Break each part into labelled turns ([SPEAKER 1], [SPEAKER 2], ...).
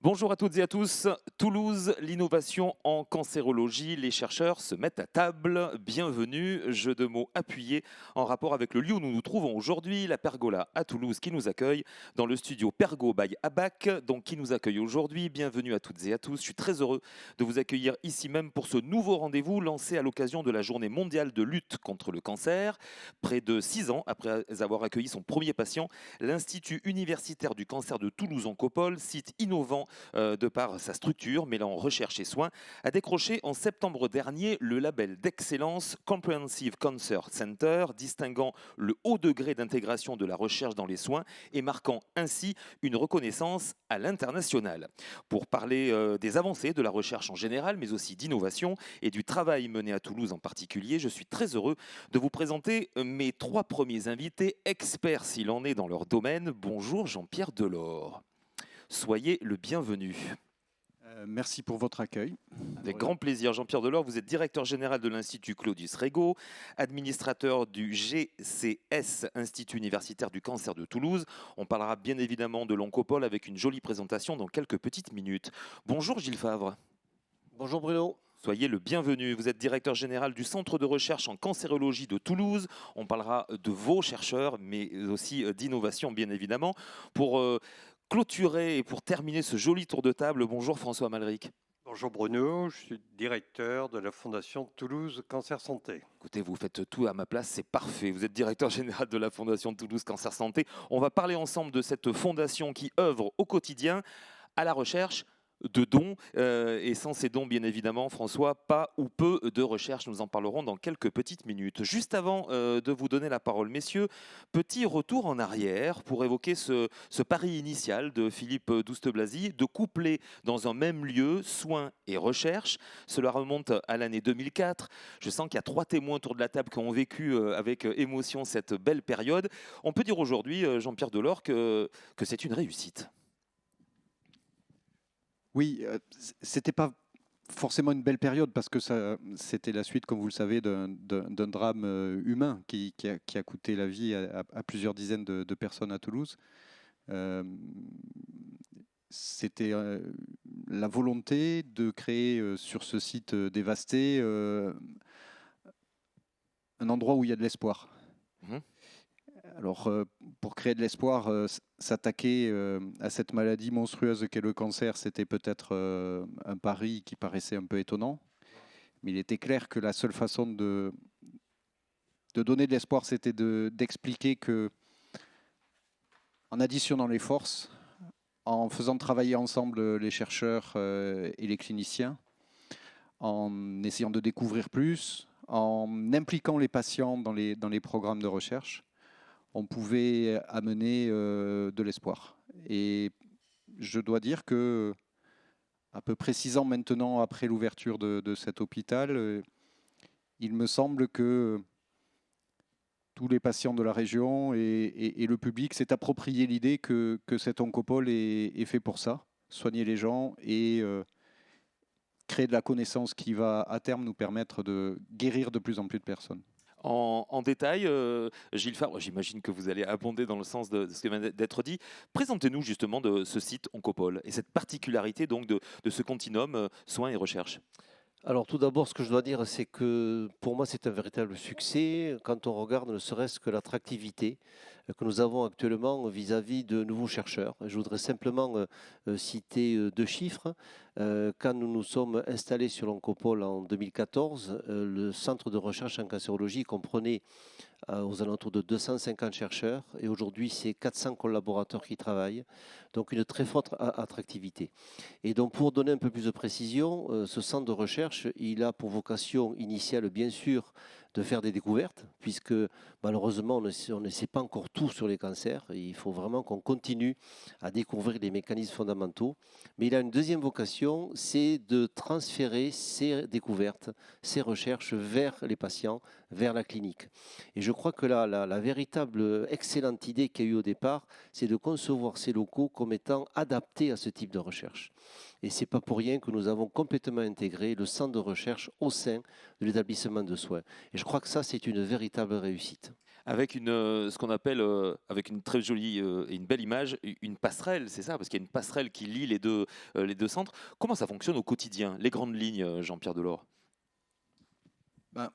[SPEAKER 1] Bonjour à toutes et à tous. Toulouse, l'innovation en cancérologie. Les chercheurs se mettent à table. Bienvenue. Jeu de mots appuyé en rapport avec le lieu où nous nous trouvons aujourd'hui, la Pergola à Toulouse qui nous accueille dans le studio Pergo by Abac, donc qui nous accueille aujourd'hui. Bienvenue à toutes et à tous. Je suis très heureux de vous accueillir ici même pour ce nouveau rendez-vous lancé à l'occasion de la Journée mondiale de lutte contre le cancer. Près de 6 ans après avoir accueilli son premier patient, l'Institut universitaire du cancer de Toulouse-en-Copole, site innovant de par sa structure mêlant recherche et soins, a décroché en septembre dernier le label d'excellence Comprehensive Cancer Center, distinguant le haut degré d'intégration de la recherche dans les soins et marquant ainsi une reconnaissance à l'international. Pour parler des avancées de la recherche en général, mais aussi d'innovation et du travail mené à Toulouse en particulier, je suis très heureux de vous présenter mes 3 premiers invités, experts s'il en est dans leur domaine. Bonjour Jean-Pierre Delors. Soyez le bienvenu.
[SPEAKER 2] Merci pour votre accueil.
[SPEAKER 1] Avec grand plaisir. Jean-Pierre Delors, vous êtes directeur général de l'Institut Claudius Regaud, administrateur du GCS, Institut universitaire du cancer de Toulouse. On parlera bien évidemment de l'Oncopole avec une jolie présentation dans quelques petites minutes. Bonjour Gilles Favre.
[SPEAKER 3] Bonjour Bruno.
[SPEAKER 1] Soyez le bienvenu. Vous êtes directeur général du Centre de recherche en cancérologie de Toulouse. On parlera de vos chercheurs, mais aussi d'innovation, bien évidemment. Pour clôturer et pour terminer ce joli tour de table, bonjour François Malric.
[SPEAKER 3] Bonjour Bruno, je suis directeur de la Fondation Toulouse Cancer Santé.
[SPEAKER 1] Écoutez, vous faites tout à ma place, c'est parfait. Vous êtes directeur général de la Fondation Toulouse Cancer Santé. On va parler ensemble de cette fondation qui œuvre au quotidien à la recherche de dons, et sans ces dons, bien évidemment, François, pas ou peu de recherche. Nous en parlerons dans quelques petites minutes. Juste avant de vous donner la parole, messieurs, petit retour en arrière pour évoquer ce pari initial de Philippe Douste-Blazy de coupler dans un même lieu soins et recherche. Cela remonte à l'année 2004. Je sens qu'il y a 3 témoins autour de la table qui ont vécu avec émotion cette belle période. On peut dire aujourd'hui, Jean-Pierre Delors, que c'est une réussite.
[SPEAKER 2] Oui, c'était pas forcément une belle période parce que c'était la suite, comme vous le savez, d'un drame humain qui a coûté la vie à plusieurs dizaines de personnes à Toulouse. C'était la volonté de créer sur ce site dévasté un endroit où il y a de l'espoir. Mmh. Alors, pour créer de l'espoir, s'attaquer à cette maladie monstrueuse qu'est le cancer, c'était peut-être un pari qui paraissait un peu étonnant. Mais il était clair que la seule façon de donner de l'espoir, c'était d'expliquer que, en additionnant les forces, en faisant travailler ensemble les chercheurs et les cliniciens, en essayant de découvrir plus, en impliquant les patients dans les programmes de recherche, on pouvait amener de l'espoir. Et je dois dire que, à peu près 6 ans maintenant après l'ouverture de cet hôpital, il me semble que tous les patients de la région et le public s'est approprié l'idée que cet Oncopole est fait pour ça, soigner les gens et créer de la connaissance qui va à terme nous permettre de guérir de plus en plus de personnes.
[SPEAKER 1] En détail, Gilles Favre, j'imagine que vous allez abonder dans le sens de ce qui vient d'être dit. Présentez-nous justement de ce site Oncopole et cette particularité donc de ce continuum soins et recherche.
[SPEAKER 4] Alors tout d'abord, ce que je dois dire, c'est que pour moi, c'est un véritable succès quand on regarde ne serait-ce que l'attractivité que nous avons actuellement vis-à-vis de nouveaux chercheurs. Je voudrais simplement citer 2 chiffres. Quand nous nous sommes installés sur l'Oncopole en 2014, le centre de recherche en cancérologie comprenait aux alentours de 250 chercheurs et aujourd'hui c'est 400 collaborateurs qui travaillent, donc une très forte attractivité. Et donc pour donner un peu plus de précision, ce centre de recherche, il a pour vocation initiale bien sûr de faire des découvertes, puisque malheureusement on ne sait pas encore tout sur les cancers, et il faut vraiment qu'on continue à découvrir les mécanismes fondamentaux, mais il a une deuxième vocation, c'est de transférer ces découvertes, ces recherches vers les patients, vers la clinique. Et je crois que la véritable excellente idée qu'il y a eu au départ, c'est de concevoir ces locaux comme étant adaptés à ce type de recherche. Et ce n'est pas pour rien que nous avons complètement intégré le centre de recherche au sein de l'établissement de soins. Et je je crois que ça, c'est une véritable réussite.
[SPEAKER 1] Avec ce qu'on appelle, avec une très jolie et une belle image, une passerelle, c'est ça? Parce qu'il y a une passerelle qui lie les deux centres. Comment ça fonctionne au quotidien? Les grandes lignes, Jean-Pierre Delors?
[SPEAKER 2] Ben,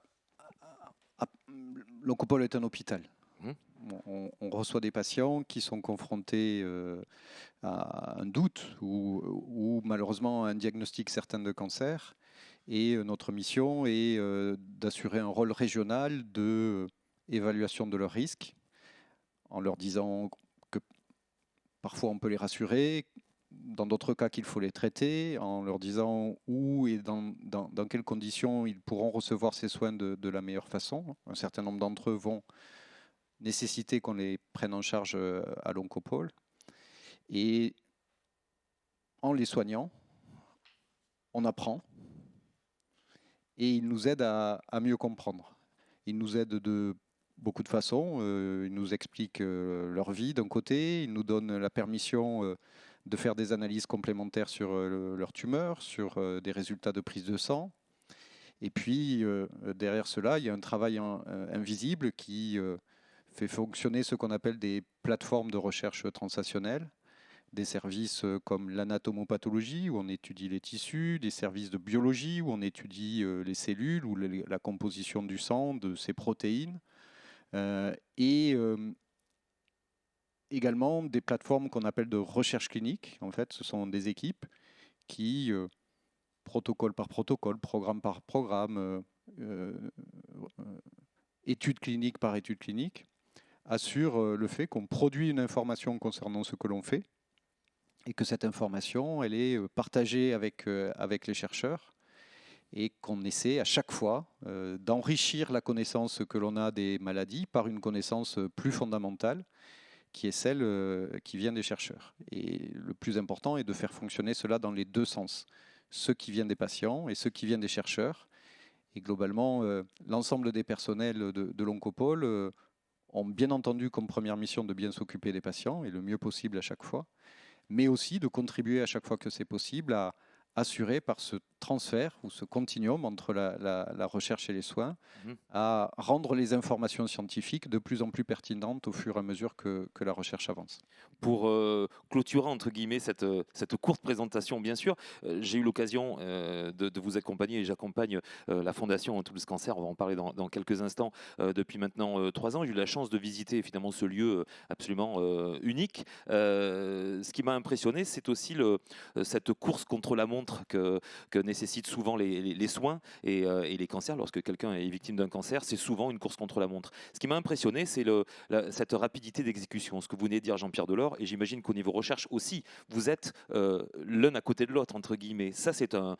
[SPEAKER 2] l'Oncopole est un hôpital.
[SPEAKER 1] Mmh.
[SPEAKER 2] On reçoit des patients qui sont confrontés à un doute ou malheureusement à un diagnostic certain de cancer. Et notre mission est d'assurer un rôle régional d'évaluation de leurs risques, en leur disant que parfois on peut les rassurer, dans d'autres cas qu'il faut les traiter, en leur disant où et dans quelles conditions ils pourront recevoir ces soins de la meilleure façon. Un certain nombre d'entre eux vont nécessiter qu'on les prenne en charge à l'Oncopole. Et en les soignant, on apprend et ils nous aident à mieux comprendre. Ils nous aident de beaucoup de façons. Ils nous expliquent leur vie d'un côté, ils nous donnent la permission de faire des analyses complémentaires sur leur tumeur, sur des résultats de prise de sang. Et puis, derrière cela, il y a un travail invisible qui fait fonctionner ce qu'on appelle des plateformes de recherche transactionnelle, des services comme l'anatomopathologie, où on étudie les tissus, des services de biologie, où on étudie les cellules ou la composition du sang, de ses protéines, et également des plateformes qu'on appelle de recherche clinique. En fait, ce sont des équipes qui, protocole par protocole, programme par programme, étude clinique par étude clinique, assurent le fait qu'on produit une information concernant ce que l'on fait et que cette information, elle est partagée avec les chercheurs et qu'on essaie à chaque fois d'enrichir la connaissance que l'on a des maladies par une connaissance plus fondamentale qui est celle qui vient des chercheurs. Et le plus important est de faire fonctionner cela dans les deux sens, ceux qui viennent des patients et ceux qui viennent des chercheurs. Et globalement, l'ensemble des personnels de l'Oncopole ont bien entendu comme première mission de bien s'occuper des patients et le mieux possible à chaque fois, mais aussi de contribuer à chaque fois que c'est possible à assurer par ce transfert ou ce continuum entre la recherche et les soins, à rendre les informations scientifiques de plus en plus pertinentes au fur et à mesure que la recherche avance.
[SPEAKER 1] Pour clôturer entre guillemets cette courte présentation, bien sûr, j'ai eu l'occasion de vous accompagner et j'accompagne la Fondation Toulouse Cancer, on va en parler dans quelques instants, depuis maintenant 3 ans. J'ai eu la chance de visiter finalement ce lieu absolument unique. Ce qui m'a impressionné, c'est aussi cette course contre la montre que nécessitent souvent les soins et les cancers. Lorsque quelqu'un est victime d'un cancer, c'est souvent une course contre la montre. Ce qui m'a impressionné, c'est cette rapidité d'exécution, ce que vous venez de dire, Jean-Pierre Delors, et j'imagine qu'au niveau recherche aussi, vous êtes l'un à côté de l'autre, entre guillemets. Ça, c'est un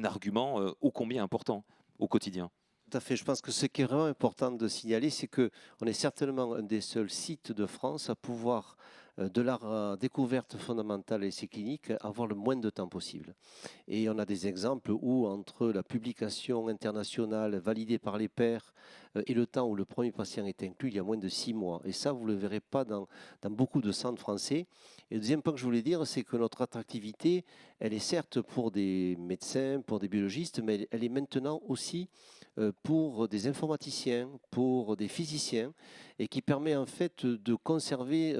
[SPEAKER 1] argument ô combien important au quotidien.
[SPEAKER 4] Tout à fait. Je pense que ce qui est vraiment important de signaler, c'est qu'on est certainement un des seuls sites de France à pouvoir, de la découverte fondamentale et essais cliniques, avoir le moins de temps possible. Et on a des exemples où, entre la publication internationale validée par les pairs et le temps où le premier patient est inclus, il y a moins de 6 mois. Et ça, vous ne le verrez pas dans beaucoup de centres français. Et le deuxième point que je voulais dire, c'est que notre attractivité, elle est certes pour des médecins, pour des biologistes, mais elle est maintenant aussi pour des informaticiens, pour des physiciens, et qui permet en fait de conserver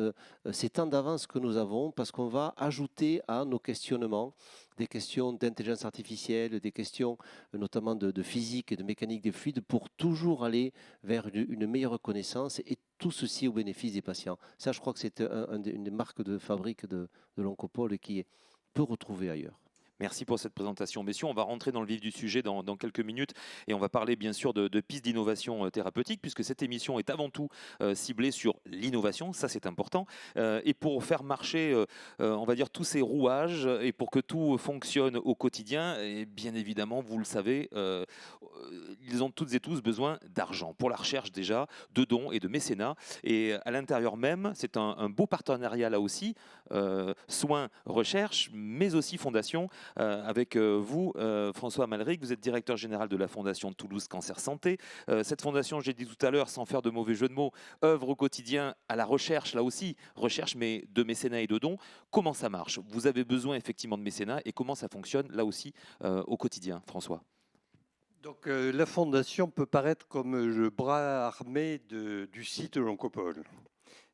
[SPEAKER 4] ces temps d'avance que nous avons, parce qu'on va ajouter à nos questionnements des questions d'intelligence artificielle, des questions notamment de physique et de mécanique des fluides, pour toujours aller vers une meilleure connaissance, et tout ceci au bénéfice des patients. Ça, je crois que c'est une des marques de fabrique de l'Oncopole qui est peu retrouvée ailleurs.
[SPEAKER 1] Merci pour cette présentation. Messieurs, on va rentrer dans le vif du sujet dans quelques minutes et on va parler bien sûr de pistes d'innovation thérapeutique puisque cette émission est avant tout ciblée sur l'innovation, ça c'est important. Et pour faire marcher, on va dire, tous ces rouages et pour que tout fonctionne au quotidien, et bien évidemment, vous le savez, ils ont toutes et tous besoin d'argent pour la recherche déjà, de dons et de mécénat. Et à l'intérieur même, c'est un beau partenariat là aussi, soins, recherche, mais aussi fondation. Avec vous, François Amalric, vous êtes directeur général de la Fondation Toulouse Cancer Santé. Cette fondation, j'ai dit tout à l'heure, sans faire de mauvais jeu de mots, œuvre au quotidien à la recherche, là aussi, recherche mais de mécénat et de dons. Comment ça marche? Vous avez besoin effectivement de mécénat et comment ça fonctionne là aussi au quotidien, François?
[SPEAKER 3] Donc la fondation peut paraître comme le bras armé du site de l'Oncopole.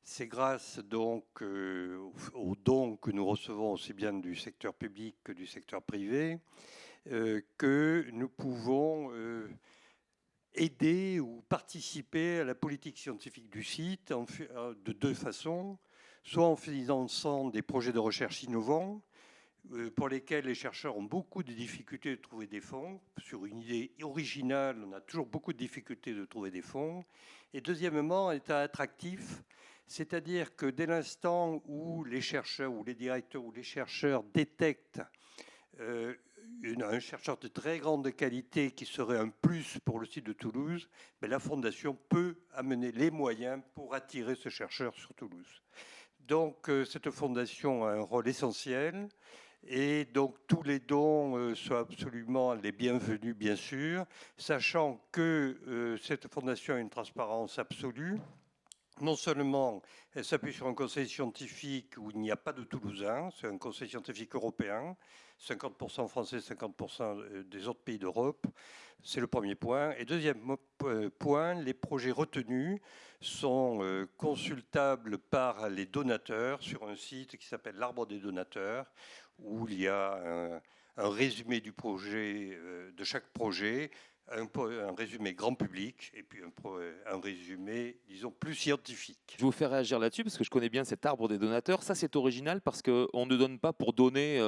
[SPEAKER 3] C'est grâce donc aux dons que nous recevons aussi bien du secteur public que du secteur privé que nous pouvons aider ou participer à la politique scientifique du site de deux façons, soit en finançant des projets de recherche innovants pour lesquels les chercheurs ont beaucoup de difficultés de trouver des fonds. Sur une idée originale, on a toujours beaucoup de difficultés de trouver des fonds. Et deuxièmement, un état attractif, c'est-à-dire que dès l'instant où les chercheurs ou les directeurs ou les chercheurs détectent un chercheur de très grande qualité qui serait un plus pour le site de Toulouse, mais la Fondation peut amener les moyens pour attirer ce chercheur sur Toulouse. Donc cette fondation a un rôle essentiel et donc tous les dons sont absolument les bienvenus, bien sûr, sachant que cette fondation a une transparence absolue. Non seulement elle s'appuie sur un conseil scientifique où il n'y a pas de Toulousains, c'est un conseil scientifique européen, 50% français, 50% des autres pays d'Europe, c'est le premier point. Et deuxième point, les projets retenus sont consultables par les donateurs sur un site qui s'appelle l'Arbre des donateurs, où il y a un résumé du projet, de chaque projet, un résumé grand public et puis un résumé, disons, plus scientifique.
[SPEAKER 1] Je vous fais réagir là-dessus parce que je connais bien cet arbre des donateurs. Ça, c'est original parce qu'on ne donne pas pour donner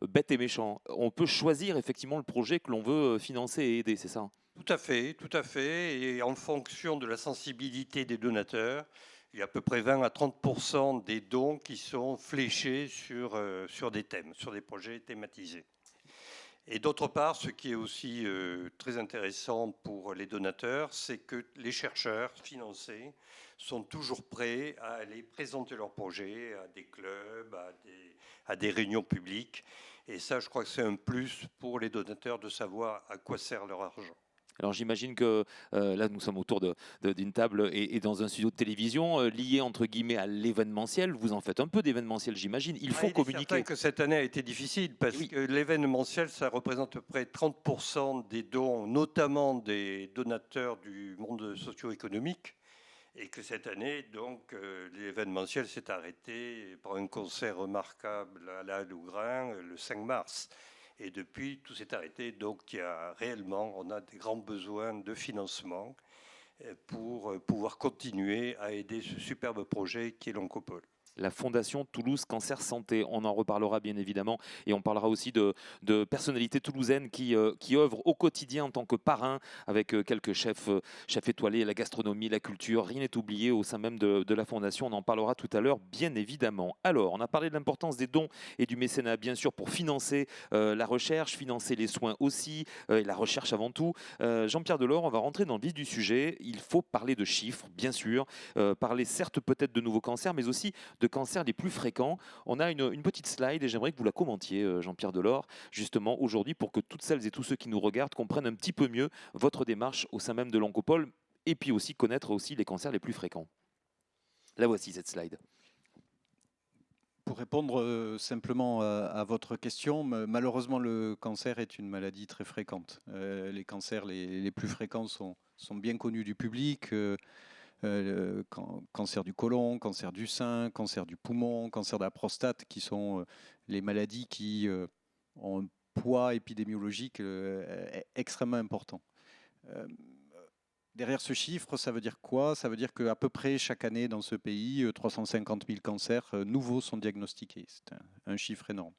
[SPEAKER 1] bête et méchant. On peut choisir effectivement le projet que l'on veut financer et aider, c'est ça?
[SPEAKER 3] Tout à fait, tout à fait. Et en fonction de la sensibilité des donateurs, il y a à peu près 20 à 30% des dons qui sont fléchés sur des thèmes, sur des projets thématisés. Et d'autre part, ce qui est aussi très intéressant pour les donateurs, c'est que les chercheurs financés sont toujours prêts à aller présenter leurs projets à des clubs, à des réunions publiques. Et ça, je crois que c'est un plus pour les donateurs de savoir à quoi sert leur argent.
[SPEAKER 1] Alors j'imagine que là nous sommes autour d'une table et dans un studio de télévision lié entre guillemets à l'événementiel. Vous en faites un peu d'événementiel, j'imagine. Il faut communiquer.
[SPEAKER 3] C'est certain que cette année a été difficile parce que l'événementiel, ça représente à peu près 30% des dons, notamment des donateurs du monde socio-économique. Et que cette année, donc, l'événementiel s'est arrêté par un concert remarquable à la Lougrain le 5 mars. Et depuis, tout s'est arrêté. Donc, on a des grands besoins de financement pour pouvoir continuer à aider ce superbe projet qui est l'Oncopole.
[SPEAKER 1] La Fondation Toulouse Cancer Santé. On en reparlera bien évidemment et on parlera aussi de personnalités toulousaines qui œuvrent au quotidien en tant que parrain avec quelques chefs étoilés, la gastronomie, la culture, rien n'est oublié au sein même de la Fondation. On en parlera tout à l'heure bien évidemment. Alors, on a parlé de l'importance des dons et du mécénat bien sûr pour financer la recherche, financer les soins aussi, et la recherche avant tout. Jean-Pierre Delors, on va rentrer dans le vif du sujet. Il faut parler de chiffres, bien sûr, parler certes peut-être de nouveaux cancers, mais aussi de cancers les plus fréquents. On a une petite slide et j'aimerais que vous la commentiez, Jean-Pierre Delors, justement aujourd'hui pour que toutes celles et tous ceux qui nous regardent comprennent un petit peu mieux votre démarche au sein même de l'Oncopole et puis aussi connaître aussi les cancers les plus fréquents. La voici cette slide.
[SPEAKER 2] Pour répondre simplement à votre question, malheureusement le cancer est une maladie très fréquente. Les cancers les plus fréquents sont bien connus du public. Cancer du côlon, cancer du sein, cancer du poumon, cancer de la prostate, qui sont les maladies qui ont un poids épidémiologique extrêmement important. Derrière ce chiffre, ça veut dire quoi? Ça veut dire qu'à peu près chaque année dans ce pays, 350 000 cancers nouveaux sont diagnostiqués. C'est un chiffre énorme.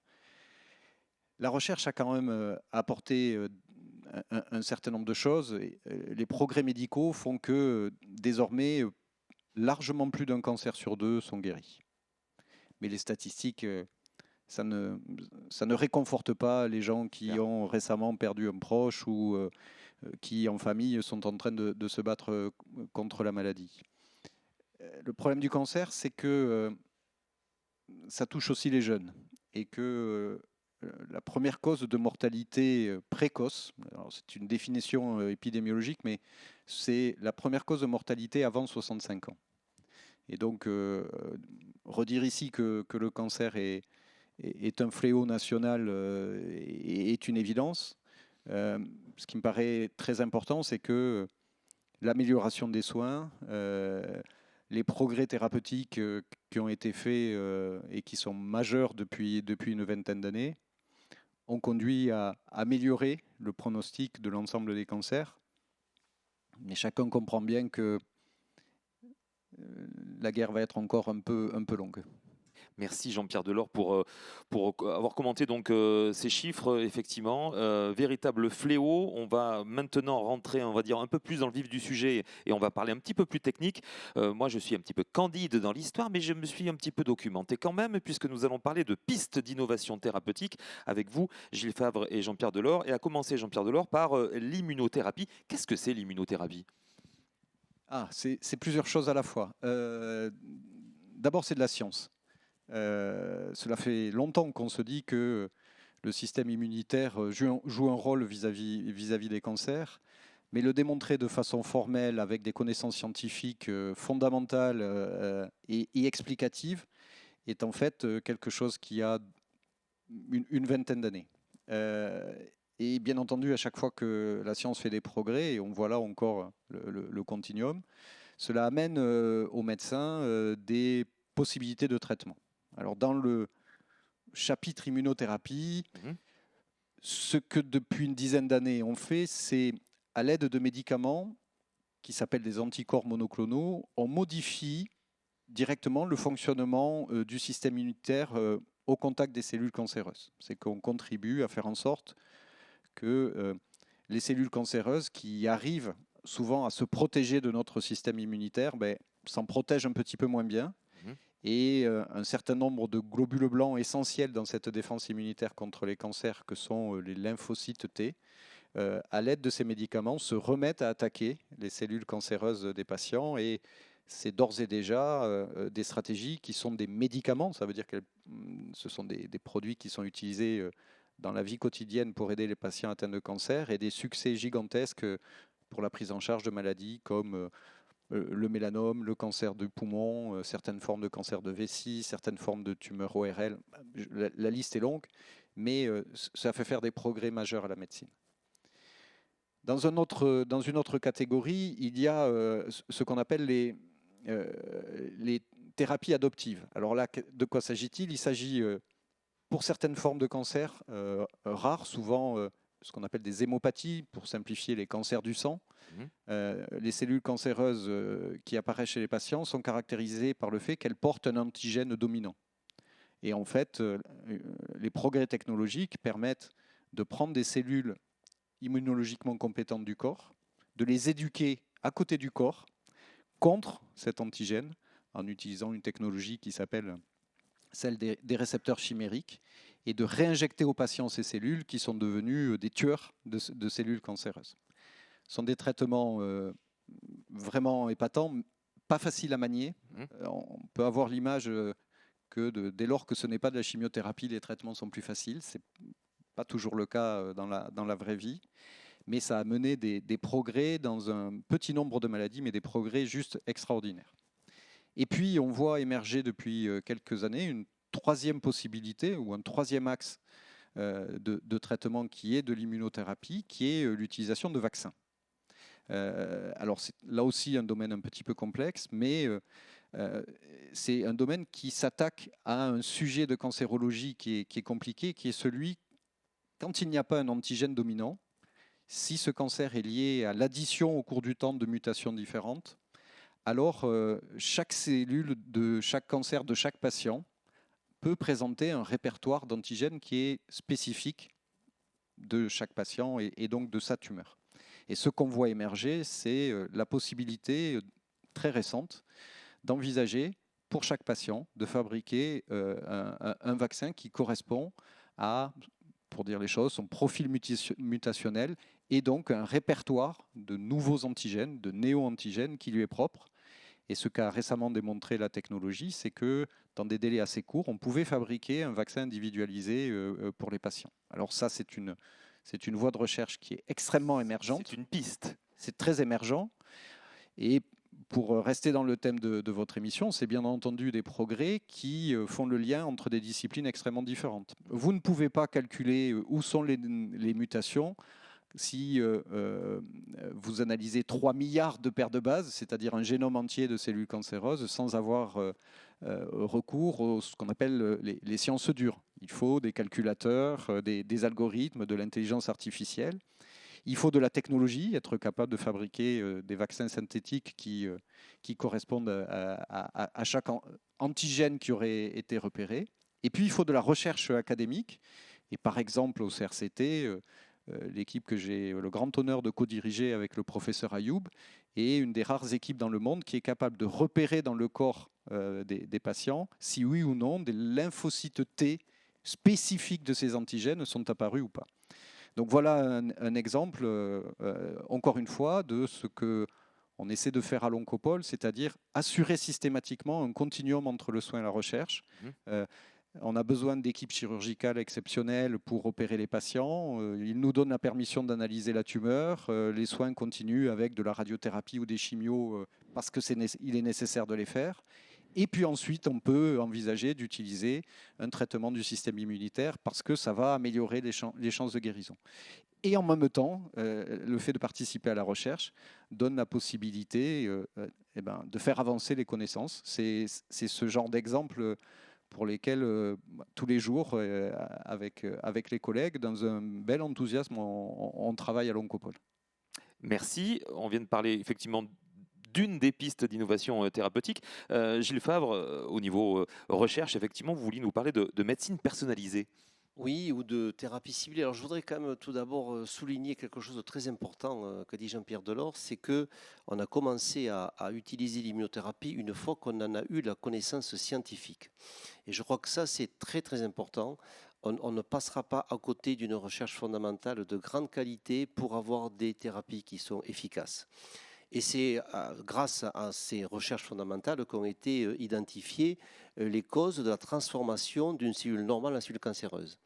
[SPEAKER 2] La recherche a quand même apporté un certain nombre de choses. Les progrès médicaux font que désormais, largement plus d'un cancer sur deux sont guéris. Mais les statistiques, ça ne réconforte pas les gens qui ont récemment perdu un proche ou qui, en famille, sont en train de se battre contre la maladie. Le problème du cancer, c'est que ça touche aussi les jeunes et que la première cause de mortalité précoce, c'est une définition épidémiologique, mais c'est la première cause de mortalité avant 65 ans. Et donc, redire ici que le cancer est un fléau national est une évidence. Ce qui me paraît très important, c'est que l'amélioration des soins, les progrès thérapeutiques qui ont été faits et qui sont majeurs depuis une vingtaine d'années, ont conduit à améliorer le pronostic de l'ensemble des cancers. Mais chacun comprend bien que la guerre va être encore un peu longue.
[SPEAKER 1] Merci Jean-Pierre Delors pour avoir commenté donc ces chiffres, effectivement. Véritable fléau. On va maintenant rentrer, on va dire, un peu plus dans le vif du sujet et on va parler un petit peu plus technique. Moi, je suis un petit peu candide dans l'histoire, mais je me suis un petit peu documenté quand même, puisque nous allons parler de pistes d'innovation thérapeutique avec vous, Gilles Favre et Jean-Pierre Delors. Et à commencer, Jean-Pierre Delors, par l'immunothérapie. Qu'est-ce que c'est l'immunothérapie ?
[SPEAKER 2] C'est plusieurs choses à la fois. D'abord, c'est de la science. Cela fait longtemps qu'on se dit que le système immunitaire joue un rôle vis-à-vis des cancers, mais le démontrer de façon formelle avec des connaissances scientifiques fondamentales et explicatives est en fait quelque chose qui a une vingtaine d'années. Et bien entendu, à chaque fois que la science fait des progrès, et on voit là encore le continuum, cela amène aux médecins des possibilités de traitement. Alors dans le chapitre immunothérapie, ce que depuis une dizaine d'années on fait, c'est à l'aide de médicaments qui s'appellent des anticorps monoclonaux, on modifie directement le fonctionnement du système immunitaire au contact des cellules cancéreuses. C'est qu'on contribue à faire en sorte que les cellules cancéreuses qui arrivent souvent à se protéger de notre système immunitaire s'en protègent un petit peu moins bien. Et un certain nombre de globules blancs essentiels dans cette défense immunitaire contre les cancers que sont les lymphocytes T, à l'aide de ces médicaments, se remettent à attaquer les cellules cancéreuses des patients. Et c'est d'ores et déjà des stratégies qui sont des médicaments. Ça veut dire que ce sont des produits qui sont utilisés dans la vie quotidienne pour aider les patients atteints de cancer, et des succès gigantesques pour la prise en charge de maladies comme le mélanome, le cancer du poumon, certaines formes de cancer de vessie, certaines formes de tumeurs ORL. La liste est longue, mais ça fait faire des progrès majeurs à la médecine. Dans une autre catégorie, il y a ce qu'on appelle les thérapies adoptives. Alors là, de quoi s'agit-il ? Il s'agit, pour certaines formes de cancer rares, souvent ce qu'on appelle des hémopathies, pour simplifier les cancers du sang. Les cellules cancéreuses qui apparaissent chez les patients sont caractérisées par le fait qu'elles portent un antigène dominant. Et en fait, les progrès technologiques permettent de prendre des cellules immunologiquement compétentes du corps, de les éduquer à côté du corps contre cet antigène en utilisant une technologie qui s'appelle celle des récepteurs chimériques, et de réinjecter aux patients ces cellules qui sont devenues des tueurs de cellules cancéreuses. Ce sont des traitements vraiment épatants, pas faciles à manier. On peut avoir l'image que dès lors que ce n'est pas de la chimiothérapie, les traitements sont plus faciles. Ce n'est pas toujours le cas dans la vraie vie. Mais ça a mené des progrès dans un petit nombre de maladies, mais des progrès juste extraordinaires. Et puis, on voit émerger depuis quelques années une troisième possibilité ou un troisième axe de traitement qui est de l'immunothérapie, qui est l'utilisation de vaccins. Alors, c'est là aussi un domaine un petit peu complexe, mais c'est un domaine qui s'attaque à un sujet de cancérologie qui est compliqué, qui est celui, quand il n'y a pas un antigène dominant, si ce cancer est lié à l'addition au cours du temps de mutations différentes, alors chaque cellule de chaque cancer de chaque patient peut présenter un répertoire d'antigènes qui est spécifique de chaque patient et donc de sa tumeur. Et ce qu'on voit émerger, c'est la possibilité très récente d'envisager pour chaque patient de fabriquer un vaccin qui correspond à, pour dire les choses, son profil mutationnel et donc un répertoire de nouveaux antigènes, de néo-antigènes qui lui est propre. Et ce qu'a récemment démontré la technologie, c'est que dans des délais assez courts, on pouvait fabriquer un vaccin individualisé pour les patients. Alors ça, c'est une voie de recherche qui est extrêmement émergente.
[SPEAKER 1] C'est une piste.
[SPEAKER 2] C'est très émergent. Et pour rester dans le thème de votre émission, c'est bien entendu des progrès qui font le lien entre des disciplines extrêmement différentes. Vous ne pouvez pas calculer où sont les mutations Si vous analysez 3 milliards de paires de bases, c'est-à-dire un génome entier de cellules cancéreuses, sans avoir recours à ce qu'on appelle les sciences dures. Il faut des calculateurs, des algorithmes, de l'intelligence artificielle. Il faut de la technologie, être capable de fabriquer des vaccins synthétiques qui correspondent à chaque antigène qui aurait été repéré. Et puis, il faut de la recherche académique. Et par exemple, au CRCT, l'équipe que j'ai le grand honneur de co-diriger avec le professeur Ayoub est une des rares équipes dans le monde qui est capable de repérer dans le corps des patients si oui ou non des lymphocytes T spécifiques de ces antigènes sont apparus ou pas. Donc voilà un exemple, encore une fois, de ce qu'on essaie de faire à l'Oncopole, c'est-à-dire assurer systématiquement un continuum entre le soin et la recherche. On a besoin d'équipes chirurgicales exceptionnelles pour opérer les patients. Ils nous donnent la permission d'analyser la tumeur. Les soins continuent avec de la radiothérapie ou des chimios parce qu'il est nécessaire de les faire. Et puis ensuite, on peut envisager d'utiliser un traitement du système immunitaire parce que ça va améliorer les chances de guérison. Et en même temps, le fait de participer à la recherche donne la possibilité de faire avancer les connaissances. C'est ce genre d'exemple pour lesquels, tous les jours, avec les collègues, dans un bel enthousiasme, on travaille à l'Oncopole.
[SPEAKER 1] Merci. On vient de parler effectivement d'une des pistes d'innovation thérapeutique. Gilles Favre, au niveau recherche, effectivement, vous vouliez nous parler de médecine personnalisée.
[SPEAKER 4] Oui, ou de thérapie ciblée. Alors, je voudrais quand même tout d'abord souligner quelque chose de très important que dit Jean-Pierre Delors, c'est que on a commencé à utiliser l'immunothérapie une fois qu'on en a eu la connaissance scientifique. Et je crois que ça, c'est très très important. On ne passera pas à côté d'une recherche fondamentale de grande qualité pour avoir des thérapies qui sont efficaces. Et c'est grâce à ces recherches fondamentales qu'ont été identifiées les causes de la transformation d'une cellule normale en cellule cancéreuse.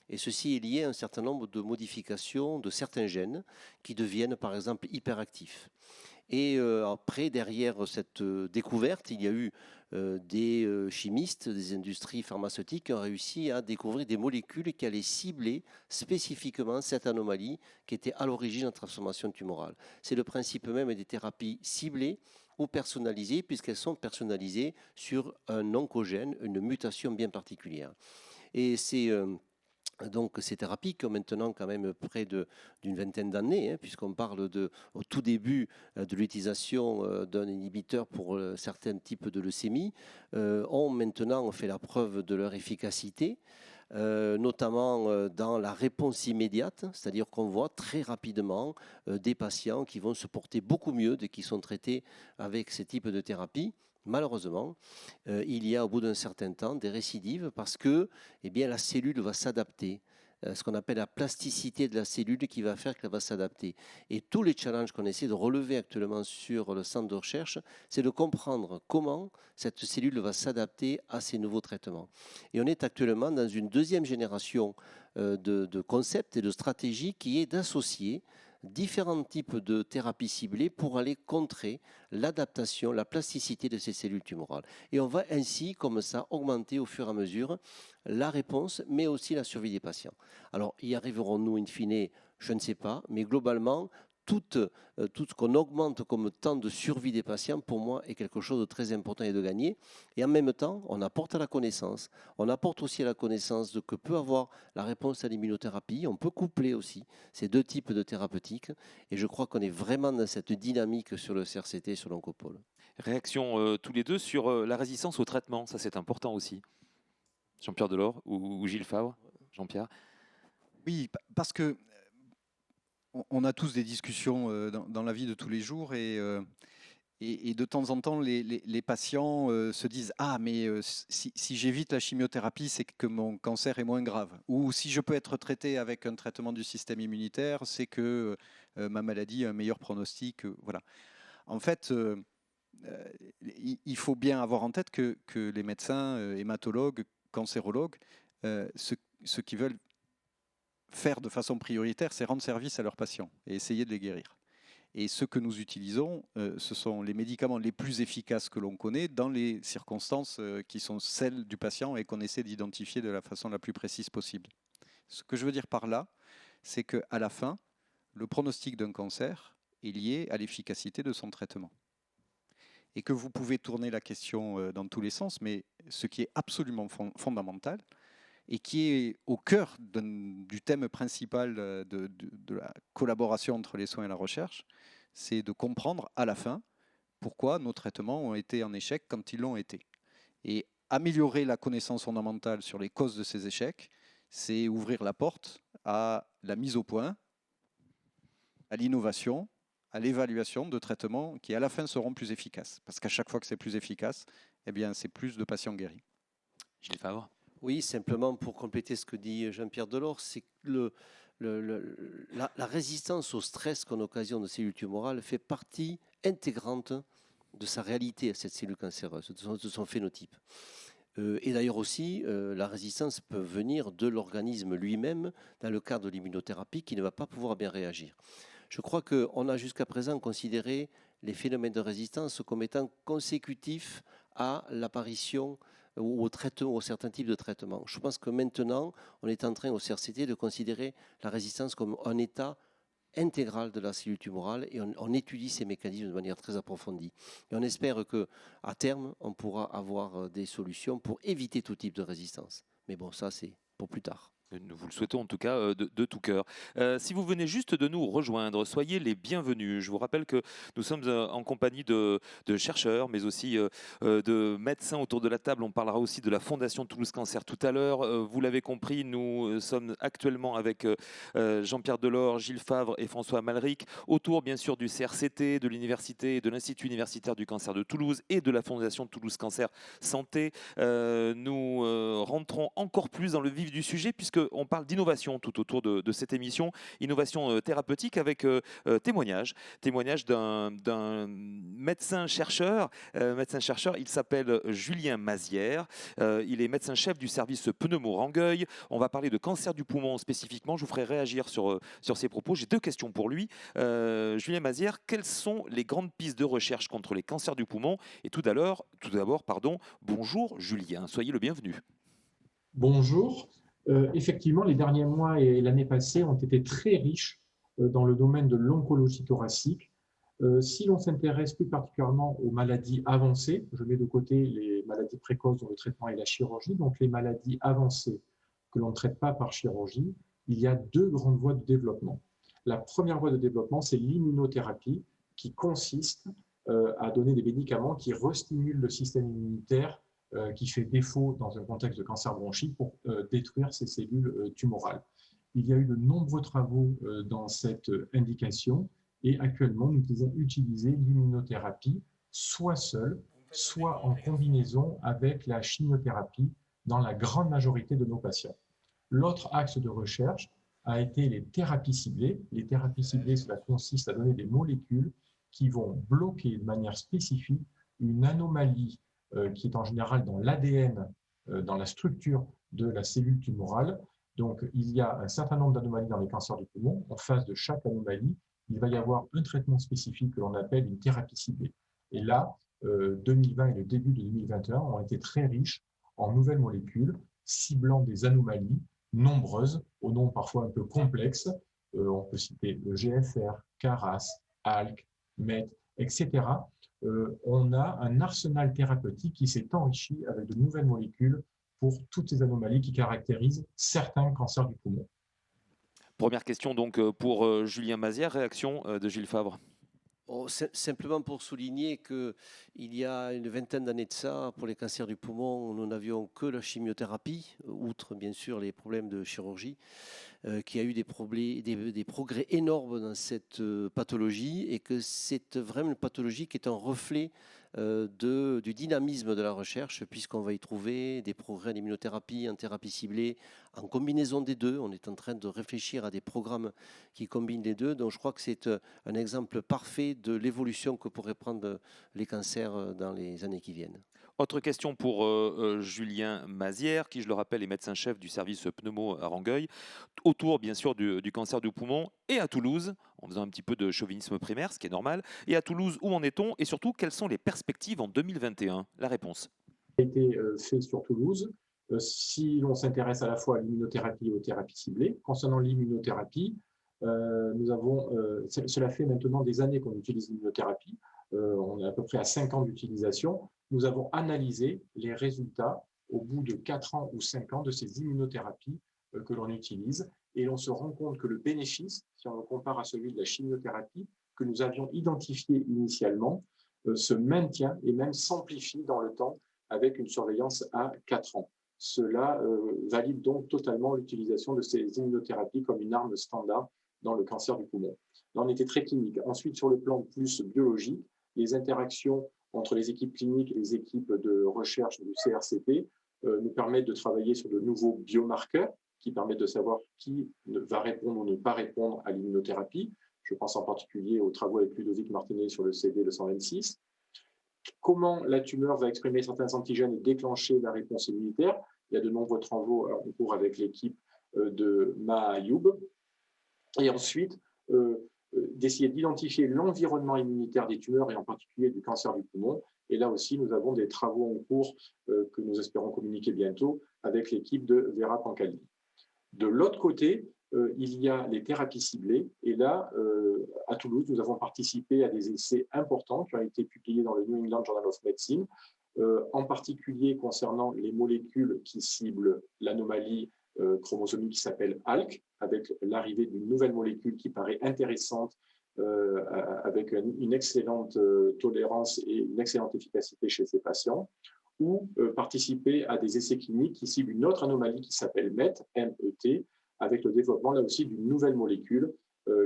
[SPEAKER 4] Et ceci est lié à un certain nombre de modifications de certains gènes qui deviennent par exemple hyperactifs. Et après, derrière cette découverte, il y a eu des chimistes, des industries pharmaceutiques qui ont réussi à découvrir des molécules qui allaient cibler spécifiquement cette anomalie qui était à l'origine de la transformation tumorale. C'est le principe même des thérapies ciblées ou personnalisées, puisqu'elles sont personnalisées sur un oncogène, une mutation bien particulière. Et c'est donc ces thérapies qui ont maintenant quand même près d'une vingtaine d'années, puisqu'on parle au tout début de l'utilisation d'un inhibiteur pour certains types de leucémie, ont maintenant fait la preuve de leur efficacité. Notamment dans la réponse immédiate, c'est-à-dire qu'on voit très rapidement des patients qui vont se porter beaucoup mieux dès qu'ils sont traités avec ces types de thérapies. Malheureusement, il y a au bout d'un certain temps des récidives parce que la cellule va s'adapter. Ce qu'on appelle la plasticité de la cellule qui va faire qu'elle va s'adapter. Et tous les challenges qu'on essaie de relever actuellement sur le centre de recherche, c'est de comprendre comment cette cellule va s'adapter à ces nouveaux traitements. Et on est actuellement dans une deuxième génération de concepts et de stratégies qui est d'associer différents types de thérapies ciblées pour aller contrer l'adaptation, la plasticité de ces cellules tumorales. Et on va ainsi, comme ça, augmenter au fur et à mesure la réponse, mais aussi la survie des patients. Alors, y arriverons-nous in fine? Je ne sais pas, mais globalement, tout ce qu'on augmente comme temps de survie des patients, pour moi, est quelque chose de très important et de gagné. Et en même temps, on apporte à la connaissance. On apporte aussi à la connaissance de que peut avoir la réponse à l'immunothérapie. On peut coupler aussi ces deux types de thérapeutiques. Et je crois qu'on est vraiment dans cette dynamique sur le CRCT, sur l'Oncopole.
[SPEAKER 1] Réaction tous les deux sur la résistance au traitement, ça c'est important aussi. Jean-Pierre Delors ou Gilles Favre? Jean-Pierre?
[SPEAKER 2] Oui, parce que on a tous des discussions dans la vie de tous les jours et de temps en temps, les patients se disent « Ah, mais si j'évite la chimiothérapie, c'est que mon cancer est moins grave. » Ou « Si je peux être traité avec un traitement du système immunitaire, c'est que ma maladie a un meilleur pronostic. » Voilà. En fait, il faut bien avoir en tête que les médecins, hématologues, cancérologues, ce qu'ils veulent faire de façon prioritaire, c'est rendre service à leurs patients et essayer de les guérir. Et ce que nous utilisons, ce sont les médicaments les plus efficaces que l'on connaît dans les circonstances qui sont celles du patient et qu'on essaie d'identifier de la façon la plus précise possible. Ce que je veux dire par là, c'est qu'à la fin, le pronostic d'un cancer est lié à l'efficacité de son traitement. Et que vous pouvez tourner la question dans tous les sens, mais ce qui est absolument fondamental et qui est au cœur du thème principal de la collaboration entre les soins et la recherche, c'est de comprendre à la fin pourquoi nos traitements ont été en échec quand ils l'ont été. Et améliorer la connaissance fondamentale sur les causes de ces échecs, c'est ouvrir la porte à la mise au point, à l'innovation, à l'évaluation de traitements qui à la fin seront plus efficaces. Parce qu'à chaque fois que c'est plus efficace, eh bien, c'est plus de patients guéris.
[SPEAKER 1] Gilles Favre.
[SPEAKER 4] Oui, simplement pour compléter ce que dit Jean-Pierre Delors, c'est que la résistance au stress qu'on occasionne de cellules tumorales fait partie intégrante de sa réalité à cette cellule cancéreuse, de son phénotype. Et d'ailleurs aussi, la résistance peut venir de l'organisme lui-même dans le cadre de l'immunothérapie qui ne va pas pouvoir bien réagir. Je crois qu'on a jusqu'à présent considéré les phénomènes de résistance comme étant consécutifs à l'apparition ou au certains types de traitements. Je pense que maintenant, on est en train au CRCT de considérer la résistance comme un état intégral de la cellule tumorale et on étudie ces mécanismes de manière très approfondie. Et on espère qu'à terme, on pourra avoir des solutions pour éviter tout type de résistance. Mais bon, ça, c'est pour plus tard.
[SPEAKER 1] Nous vous le souhaitons en tout cas de tout cœur. Si vous venez juste de nous rejoindre, soyez les bienvenus. Je vous rappelle que nous sommes en compagnie de chercheurs, mais aussi de médecins autour de la table. On parlera aussi de la Fondation Toulouse Cancer tout à l'heure. Vous l'avez compris, nous sommes actuellement avec Jean-Pierre Delors, Gilles Favre et François Malric, autour bien sûr du CRCT, de l'université, de l'Institut universitaire du cancer de Toulouse et de la Fondation Toulouse Cancer Santé. Nous rentrons encore plus dans le vif du sujet puisque on parle d'innovation tout autour de cette émission, innovation thérapeutique avec témoignage d'un médecin-chercheur. Il s'appelle Julien Mazière. Il est médecin-chef du service pneumo-Rangueil. On va parler de cancer du poumon spécifiquement. Je vous ferai réagir sur ses propos. J'ai deux questions pour lui. Julien Mazière, quelles sont les grandes pistes de recherche contre les cancers du poumon? Et tout d'abord, bonjour Julien, soyez le bienvenu.
[SPEAKER 5] Bonjour. Effectivement, les derniers mois et l'année passée ont été très riches dans le domaine de l'oncologie thoracique. Si l'on s'intéresse plus particulièrement aux maladies avancées, je mets de côté les maladies précoces dont le traitement est la chirurgie, donc les maladies avancées que l'on ne traite pas par chirurgie, il y a deux grandes voies de développement. La première voie de développement, c'est l'immunothérapie qui consiste à donner des médicaments qui restimulent le système immunitaire qui fait défaut dans un contexte de cancer bronchique pour détruire ces cellules tumorales. Il y a eu de nombreux travaux dans cette indication et actuellement, nous pouvons utiliser l'immunothérapie soit seule, soit en combinaison avec la chimiothérapie dans la grande majorité de nos patients. L'autre axe de recherche a été les thérapies ciblées. Les thérapies ciblées, cela consiste à donner des molécules qui vont bloquer de manière spécifique une anomalie qui est en général dans l'ADN, dans la structure de la cellule tumorale. Donc, il y a un certain nombre d'anomalies dans les cancers du poumon. En face de chaque anomalie, il va y avoir un traitement spécifique que l'on appelle une thérapie ciblée. Et là, 2020 et le début de 2021 ont été très riches en nouvelles molécules ciblant des anomalies nombreuses, au nom parfois un peu complexe. On peut citer le GFR, CARAS, ALK, MET, etc. On a un arsenal thérapeutique qui s'est enrichi avec de nouvelles molécules pour toutes ces anomalies qui caractérisent certains cancers du poumon.
[SPEAKER 1] Première question donc pour Julien Mazière, réaction de Gilles Favre.
[SPEAKER 4] Simplement pour souligner qu'il y a une vingtaine d'années de ça, pour les cancers du poumon, nous n'avions que la chimiothérapie, outre bien sûr les problèmes de chirurgie, qui a eu des progrès énormes dans cette pathologie et que c'est vraiment une pathologie qui est un reflet du dynamisme de la recherche, puisqu'on va y trouver des progrès en immunothérapie, en thérapie ciblée, en combinaison des deux. On est en train de réfléchir à des programmes qui combinent les deux. Donc je crois que c'est un exemple parfait de l'évolution que pourraient prendre les cancers dans les années qui viennent.
[SPEAKER 1] Autre question pour Julien Mazière, qui, je le rappelle, est médecin-chef du service pneumo à Rangueil, autour bien sûr du cancer du poumon, et à Toulouse, en faisant un petit peu de chauvinisme primaire, ce qui est normal. Et à Toulouse, où en est-on? Et surtout, quelles sont les perspectives en 2021? La réponse.
[SPEAKER 5] Ça a été fait sur Toulouse. Si l'on s'intéresse à la fois à l'immunothérapie et aux thérapies ciblées, concernant l'immunothérapie, Cela fait maintenant des années qu'on utilise l'immunothérapie. On est à peu près à 5 ans d'utilisation. Nous avons analysé les résultats au bout de 4 ans ou 5 ans de ces immunothérapies que l'on utilise. Et on se rend compte que le bénéfice, si on le compare à celui de la chimiothérapie, que nous avions identifié initialement, se maintient et même s'amplifie dans le temps avec une surveillance à 4 ans. Cela valide donc totalement l'utilisation de ces immunothérapies comme une arme standard dans le cancer du poumon. Là, on était très clinique. Ensuite, sur le plan plus biologique, les interactions entre les équipes cliniques et les équipes de recherche du CRCP nous permettent de travailler sur de nouveaux biomarqueurs qui permettent de savoir qui va répondre ou ne pas répondre à l'immunothérapie. Je pense en particulier aux travaux avec Ludovic Martinet sur le CD226. Comment la tumeur va exprimer certains antigènes et déclencher la réponse immunitaire. Il y a de nombreux travaux en cours avec l'équipe de Maha Ayoub. Et ensuite, d'essayer d'identifier l'environnement immunitaire des tumeurs et en particulier du cancer du poumon. Et là aussi, nous avons des travaux en cours que nous espérons communiquer bientôt avec l'équipe de Vera Pancaldi. De l'autre côté, il y a les thérapies ciblées. Et là, à Toulouse, nous avons participé à des essais importants qui ont été publiés dans le New England Journal of Medicine, en particulier concernant les molécules qui ciblent l'anomalie chromosomique qui s'appelle ALK, avec l'arrivée d'une nouvelle molécule qui paraît intéressante, avec une excellente tolérance et une excellente efficacité chez ces patients, ou participer à des essais cliniques qui ciblent une autre anomalie qui s'appelle MET, M-E-T, avec le développement là aussi d'une nouvelle molécule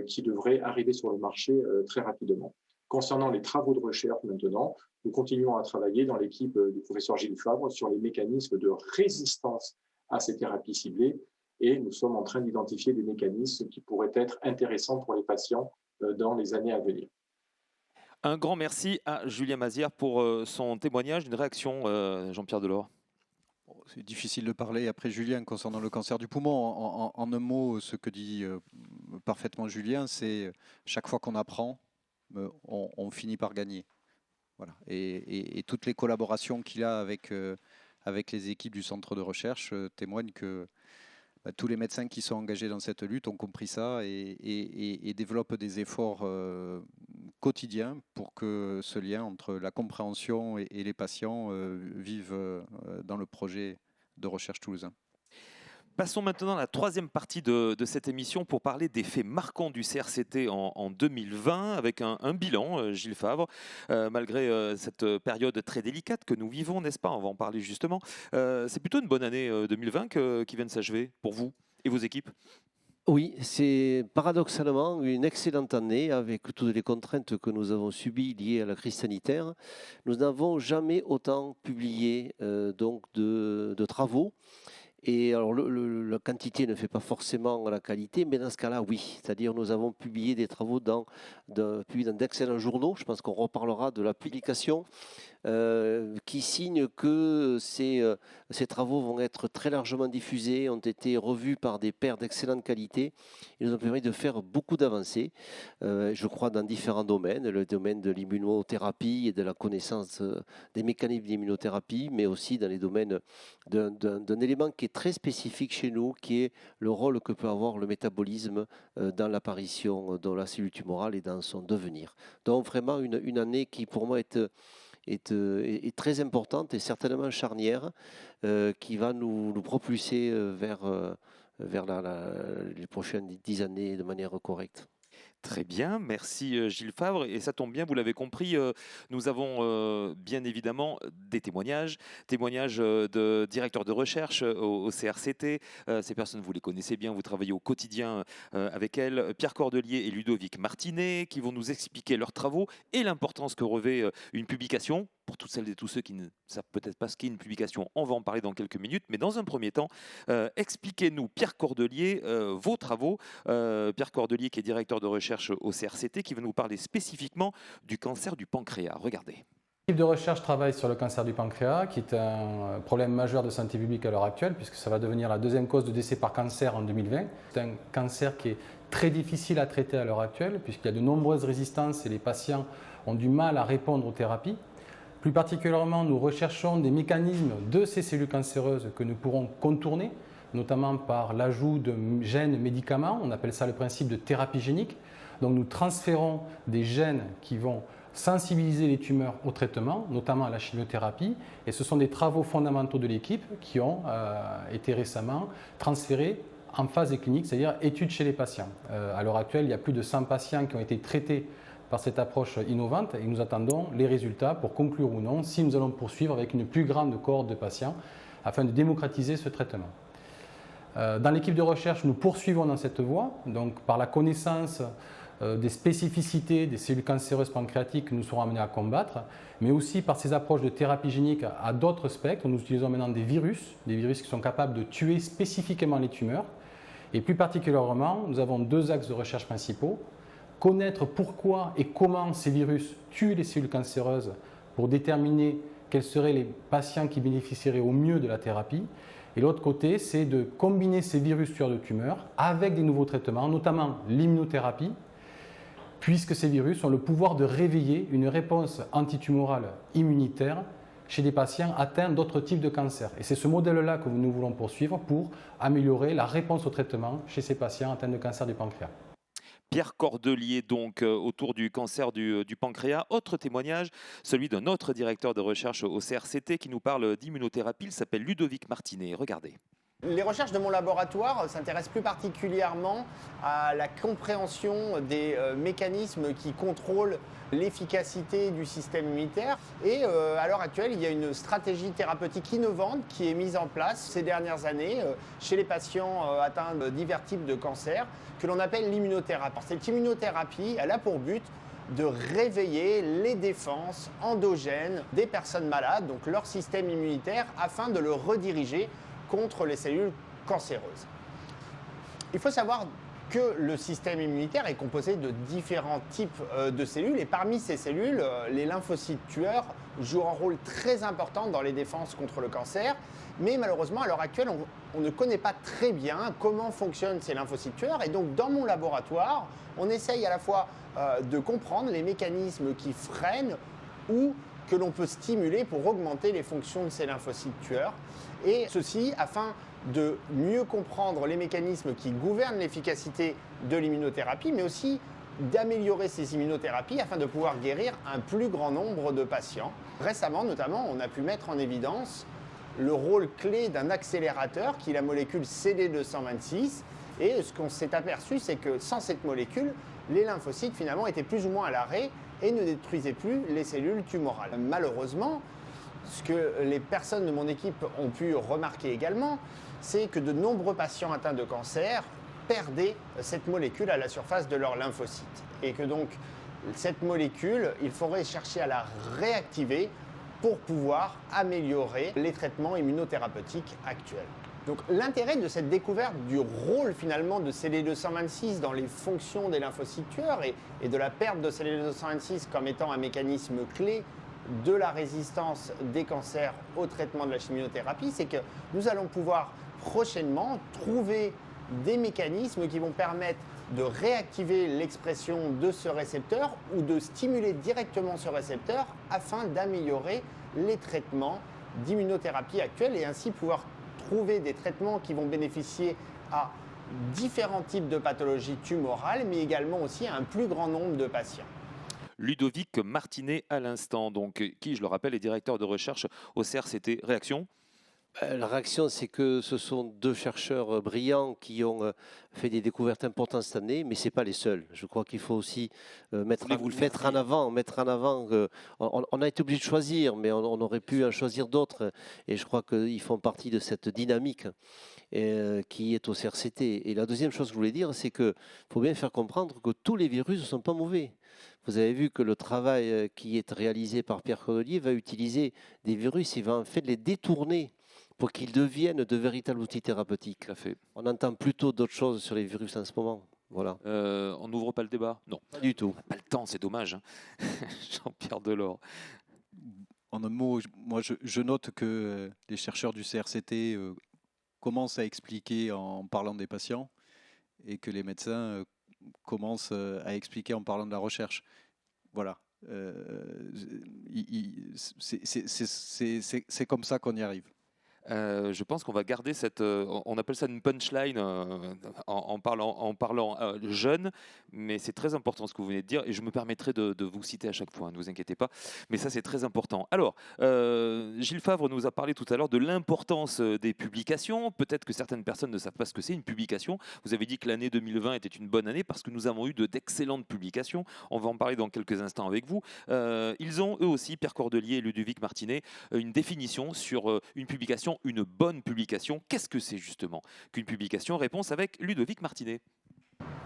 [SPEAKER 5] qui devrait arriver sur le marché très rapidement. Concernant les travaux de recherche maintenant, nous continuons à travailler dans l'équipe du professeur Gilles Favre sur les mécanismes de résistance à ces thérapies ciblées et nous sommes en train d'identifier des mécanismes qui pourraient être intéressants pour les patients dans les années à venir.
[SPEAKER 1] Un grand merci à Julien Mazière pour son témoignage. Une réaction, Jean-Pierre Delors?
[SPEAKER 2] C'est difficile de parler après Julien concernant le cancer du poumon. En un mot, ce que dit parfaitement Julien, c'est chaque fois qu'on apprend, on finit par gagner. Voilà. Et toutes les collaborations qu'il a avec les équipes du centre de recherche témoignent que tous les médecins qui sont engagés dans cette lutte ont compris ça et développent des efforts quotidiens pour que ce lien entre la compréhension et les patients vive dans le projet de recherche toulousain.
[SPEAKER 1] Passons maintenant à la troisième partie de cette émission pour parler des faits marquants du CRCT en 2020 avec un bilan, Gilles Favre. Malgré cette période très délicate que nous vivons, n'est-ce pas? On va en parler justement. C'est plutôt une bonne année 2020 qui vient de s'achever pour vous et vos équipes.
[SPEAKER 4] Oui, c'est paradoxalement une excellente année avec toutes les contraintes que nous avons subies liées à la crise sanitaire. Nous n'avons jamais autant publié donc de travaux. Et alors, la quantité ne fait pas forcément la qualité, mais dans ce cas-là, oui. C'est-à-dire, nous avons publié des travaux dans d'excellents journaux. Je pense qu'on reparlera de la publication qui signe que ces travaux vont être très largement diffusés, ont été revus par des pairs d'excellente qualité. Ils nous ont permis de faire beaucoup d'avancées, je crois, dans différents domaines. Le domaine de l'immunothérapie et de la connaissance des mécanismes d'immunothérapie, mais aussi dans les domaines d'un élément qui est très spécifique chez nous, qui est le rôle que peut avoir le métabolisme dans l'apparition de la cellule tumorale et dans son devenir. Donc vraiment une année qui pour moi est très importante et certainement charnière, qui va nous propulser vers les prochaines 10 années de manière correcte.
[SPEAKER 1] Très bien, merci Gilles Favre. Et ça tombe bien, vous l'avez compris, nous avons bien évidemment des témoignages de directeurs de recherche au CRCT. Ces personnes, vous les connaissez bien, vous travaillez au quotidien avec elles. Pierre Cordelier et Ludovic Martinet qui vont nous expliquer leurs travaux et l'importance que revêt une publication. Pour toutes celles et tous ceux qui ne savent peut-être pas ce qu'est une publication, on va en parler dans quelques minutes. Mais dans un premier temps, expliquez-nous, Pierre Cordelier, vos travaux. Pierre Cordelier qui est directeur de recherche au CRCT, qui va nous parler spécifiquement du cancer du pancréas. Regardez.
[SPEAKER 6] L'équipe de recherche travaille sur le cancer du pancréas, qui est un problème majeur de santé publique à l'heure actuelle, puisque ça va devenir la deuxième cause de décès par cancer en 2020. C'est un cancer qui est très difficile à traiter à l'heure actuelle, puisqu'il y a de nombreuses résistances et les patients ont du mal à répondre aux thérapies. Plus particulièrement, nous recherchons des mécanismes de ces cellules cancéreuses que nous pourrons contourner notamment par l'ajout de gènes médicaments. On appelle ça le principe de thérapie génique. Donc nous transférons des gènes qui vont sensibiliser les tumeurs au traitement, notamment à la chimiothérapie. Et ce sont des travaux fondamentaux de l'équipe qui ont été récemment transférés en phase clinique, c'est-à-dire études chez les patients. À l'heure actuelle, il y a plus de 100 patients qui ont été traités par cette approche innovante et nous attendons les résultats pour conclure ou non si nous allons poursuivre avec une plus grande cohorte de patients afin de démocratiser ce traitement. Dans l'équipe de recherche, nous poursuivons dans cette voie, donc par la connaissance des spécificités des cellules cancéreuses pancréatiques que nous serons amenés à combattre, mais aussi par ces approches de thérapie génique à d'autres spectres. Nous utilisons maintenant des virus qui sont capables de tuer spécifiquement les tumeurs. Et plus particulièrement, nous avons 2 axes de recherche principaux. Connaître pourquoi et comment ces virus tuent les cellules cancéreuses pour déterminer quels seraient les patients qui bénéficieraient au mieux de la thérapie. Et l'autre côté, c'est de combiner ces virus tueurs de tumeurs avec des nouveaux traitements, notamment l'immunothérapie, puisque ces virus ont le pouvoir de réveiller une réponse antitumorale immunitaire chez des patients atteints d'autres types de cancers. Et c'est ce modèle-là que nous voulons poursuivre pour améliorer la réponse au traitement chez ces patients atteints de cancer du pancréas.
[SPEAKER 1] Pierre Cordelier, donc, autour du cancer du pancréas. Autre témoignage, celui d'un autre directeur de recherche au CRCT qui nous parle d'immunothérapie. Il s'appelle Ludovic Martinet. Regardez.
[SPEAKER 7] Les recherches de mon laboratoire s'intéressent plus particulièrement à la compréhension des mécanismes qui contrôlent l'efficacité du système immunitaire. Et à l'heure actuelle, il y a une stratégie thérapeutique innovante qui est mise en place ces dernières années chez les patients atteints de divers types de cancers, que l'on appelle l'immunothérapie. Cette immunothérapie, elle a pour but de réveiller les défenses endogènes des personnes malades, donc leur système immunitaire, afin de le rediriger contre les cellules cancéreuses. Il faut savoir que le système immunitaire est composé de différents types de cellules et parmi ces cellules, les lymphocytes tueurs jouent un rôle très important dans les défenses contre le cancer. Mais malheureusement, à l'heure actuelle, on ne connaît pas très bien comment fonctionnent ces lymphocytes tueurs. Et donc, dans mon laboratoire, on essaye à la fois de comprendre les mécanismes qui freinent ou que l'on peut stimuler pour augmenter les fonctions de ces lymphocytes tueurs. Et ceci afin de mieux comprendre les mécanismes qui gouvernent l'efficacité de l'immunothérapie, mais aussi d'améliorer ces immunothérapies afin de pouvoir guérir un plus grand nombre de patients. Récemment, notamment, on a pu mettre en évidence le rôle clé d'un accélérateur qui est la molécule CD226. Et ce qu'on s'est aperçu, c'est que sans cette molécule, les lymphocytes finalement étaient plus ou moins à l'arrêt et ne détruisaient plus les cellules tumorales. Malheureusement, ce que les personnes de mon équipe ont pu remarquer également, c'est que de nombreux patients atteints de cancer perdaient cette molécule à la surface de leurs lymphocytes. Et que donc, cette molécule, il faudrait chercher à la réactiver pour pouvoir améliorer les traitements immunothérapeutiques actuels. Donc l'intérêt de cette découverte du rôle finalement de CD226 dans les fonctions des lymphocytes tueurs et de la perte de CD226 comme étant un mécanisme clé de la résistance des cancers au traitement de la chimiothérapie, c'est que nous allons pouvoir prochainement trouver des mécanismes qui vont permettre de réactiver l'expression de ce récepteur ou de stimuler directement ce récepteur afin d'améliorer les traitements d'immunothérapie actuels et ainsi pouvoir trouver des traitements qui vont bénéficier à différents types de pathologies tumorales, mais également aussi à un plus grand nombre de patients.
[SPEAKER 1] Ludovic Martinet à l'instant, donc, qui, je le rappelle, est directeur de recherche au CRCT. Réaction ?
[SPEAKER 4] La réaction, c'est que ce sont 2 chercheurs brillants qui ont fait des découvertes importantes cette année, mais ce n'est pas les seuls. Je crois qu'il faut aussi mettre en avant. On a été obligé de choisir, mais on aurait pu en choisir d'autres. Et je crois qu'ils font partie de cette dynamique qui est au CRCT. Et la deuxième chose que je voulais dire, c'est qu'il faut bien faire comprendre que tous les virus ne sont pas mauvais. Vous avez vu que le travail qui est réalisé par Pierre Cordelier va utiliser des virus et va en fait les détourner pour qu'ils deviennent de véritables outils thérapeutiques.
[SPEAKER 1] Tout à fait.
[SPEAKER 4] On entend plutôt d'autres choses sur les virus en ce moment. Voilà.
[SPEAKER 1] On n'ouvre pas le débat ? Non.
[SPEAKER 4] Pas du tout.
[SPEAKER 1] On n'a pas le temps, c'est dommage. Hein. Jean-Pierre Delors.
[SPEAKER 2] En un mot, moi je note que les chercheurs du CRCT commencent à expliquer en parlant des patients et que les médecins commencent à expliquer en parlant de la recherche. Voilà. C'est comme ça qu'on y arrive.
[SPEAKER 1] Je pense qu'on va garder cette, on appelle ça une punchline en parlant jeune, mais c'est très important ce que vous venez de dire et je me permettrai de vous citer à chaque fois, ne vous inquiétez pas, mais ça c'est très important. Alors, Gilles Favre nous a parlé tout à l'heure de l'importance des publications. Peut-être que certaines personnes ne savent pas ce que c'est une publication. Vous avez dit que l'année 2020 était une bonne année parce que nous avons eu d'excellentes publications. On va en parler dans quelques instants avec vous. Ils ont eux aussi, Pierre Cordelier et Ludovic Martinet, une définition sur une publication, une bonne publication. Qu'est-ce que c'est justement qu'une publication? Réponse avec Ludovic Martinet.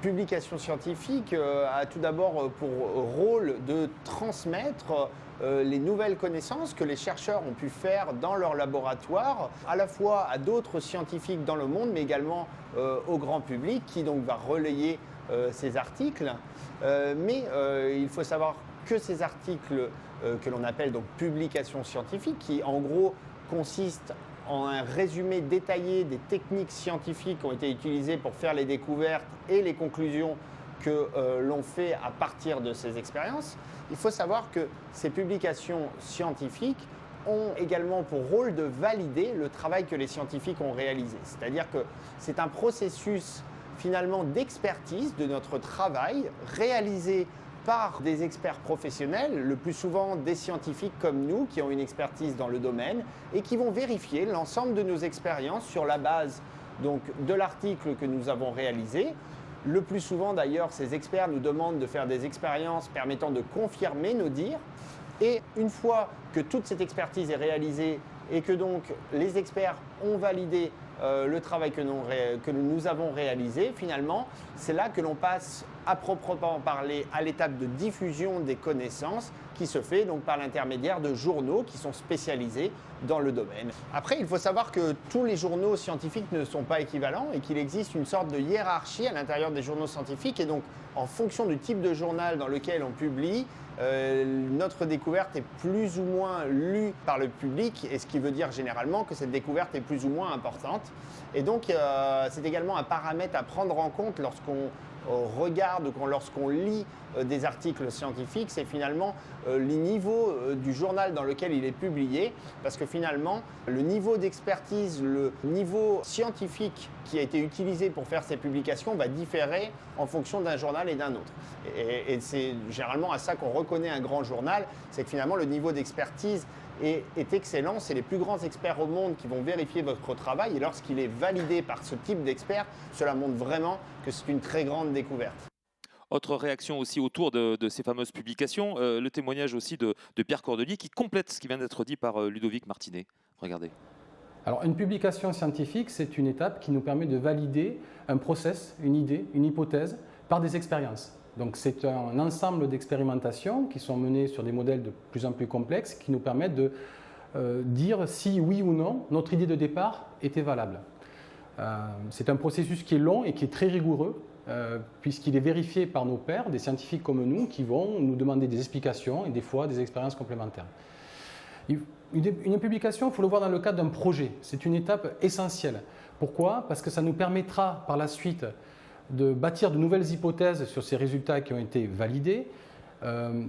[SPEAKER 7] Publication scientifique a tout d'abord pour rôle de transmettre les nouvelles connaissances que les chercheurs ont pu faire dans leur laboratoire, à la fois à d'autres scientifiques dans le monde, mais également au grand public, qui donc va relayer ces articles. Mais il faut savoir que ces articles que l'on appelle donc publications scientifiques, qui en gros consistent en un résumé détaillé des techniques scientifiques qui ont été utilisées pour faire les découvertes et les conclusions que l'on fait à partir de ces expériences. Il faut savoir que ces publications scientifiques ont également pour rôle de valider le travail que les scientifiques ont réalisé. C'est-à-dire que c'est un processus finalement d'expertise de notre travail réalisé par des experts professionnels, le plus souvent des scientifiques comme nous qui ont une expertise dans le domaine et qui vont vérifier l'ensemble de nos expériences sur la base donc, de l'article que nous avons réalisé. Le plus souvent d'ailleurs, ces experts nous demandent de faire des expériences permettant de confirmer nos dires. Et une fois que toute cette expertise est réalisée et que donc les experts ont validé le travail que nous avons réalisé, finalement, c'est là que l'on passe à proprement parler à l'étape de diffusion des connaissances qui se fait donc par l'intermédiaire de journaux qui sont spécialisés dans le domaine. Après, il faut savoir que tous les journaux scientifiques ne sont pas équivalents et qu'il existe une sorte de hiérarchie à l'intérieur des journaux scientifiques et donc en fonction du type de journal dans lequel on publie, notre découverte est plus ou moins lue par le public, et ce qui veut dire généralement que cette découverte est plus ou moins importante. Et donc, c'est également un paramètre à prendre en compte lorsqu'on regarde ou lorsqu'on lit des articles scientifiques, c'est finalement le niveau du journal dans lequel il est publié, parce que finalement, le niveau d'expertise, le niveau scientifique qui a été utilisé pour faire ces publications va différer en fonction d'un journal et d'un autre. Et c'est généralement à ça qu'on reconnaît un grand journal, c'est que finalement le niveau d'expertise est excellent. C'est les plus grands experts au monde qui vont vérifier votre travail et lorsqu'il est validé par ce type d'experts, cela montre vraiment que c'est une très grande découverte.
[SPEAKER 1] Autre réaction aussi autour de ces fameuses publications, le témoignage aussi de Pierre Cordelier qui complète ce qui vient d'être dit par Ludovic Martinet. Regardez.
[SPEAKER 6] Alors une publication scientifique, c'est une étape qui nous permet de valider un process, une idée, une hypothèse par des expériences. Donc c'est un ensemble d'expérimentations qui sont menées sur des modèles de plus en plus complexes qui nous permettent de dire si oui ou non notre idée de départ était valable. C'est un processus qui est long et qui est très rigoureux puisqu'il est vérifié par nos pairs, des scientifiques comme nous, qui vont nous demander des explications et des fois des expériences complémentaires. Une publication, il faut le voir dans le cadre d'un projet. C'est une étape essentielle. Pourquoi? Parce que ça nous permettra par la suite de bâtir de nouvelles hypothèses sur ces résultats qui ont été validés,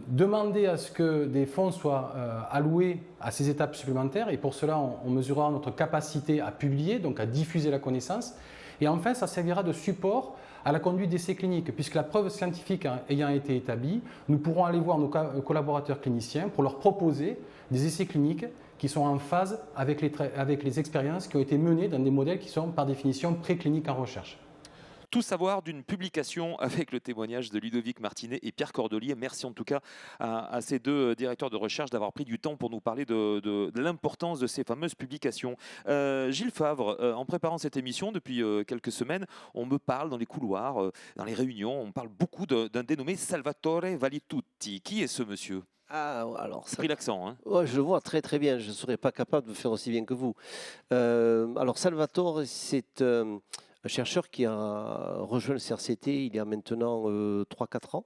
[SPEAKER 6] demander à ce que des fonds soient alloués à ces étapes supplémentaires et pour cela on mesurera notre capacité à publier, donc à diffuser la connaissance et enfin ça servira de support à la conduite d'essais cliniques puisque la preuve scientifique ayant été établie, nous pourrons aller voir nos collaborateurs cliniciens pour leur proposer des essais cliniques qui sont en phase avec les expériences qui ont été menées dans des modèles qui sont par définition précliniques en recherche.
[SPEAKER 1] Tout savoir d'une publication avec le témoignage de Ludovic Martinet et Pierre Cordelier. Merci en tout cas à ces deux directeurs de recherche d'avoir pris du temps pour nous parler de l'importance de ces fameuses publications. Gilles Favre, en préparant cette émission depuis quelques semaines, on me parle dans les couloirs, dans les réunions, on parle beaucoup d'un dénommé Salvatore Valitutti. Qui est ce monsieur ?
[SPEAKER 4] Ah, alors
[SPEAKER 1] ça... pris l'accent. Hein.
[SPEAKER 4] Ouais, je le vois très très bien, je ne serais pas capable de faire aussi bien que vous. Alors Salvatore, c'est... un chercheur qui a rejoint le CRCT il y a maintenant 3-4 ans,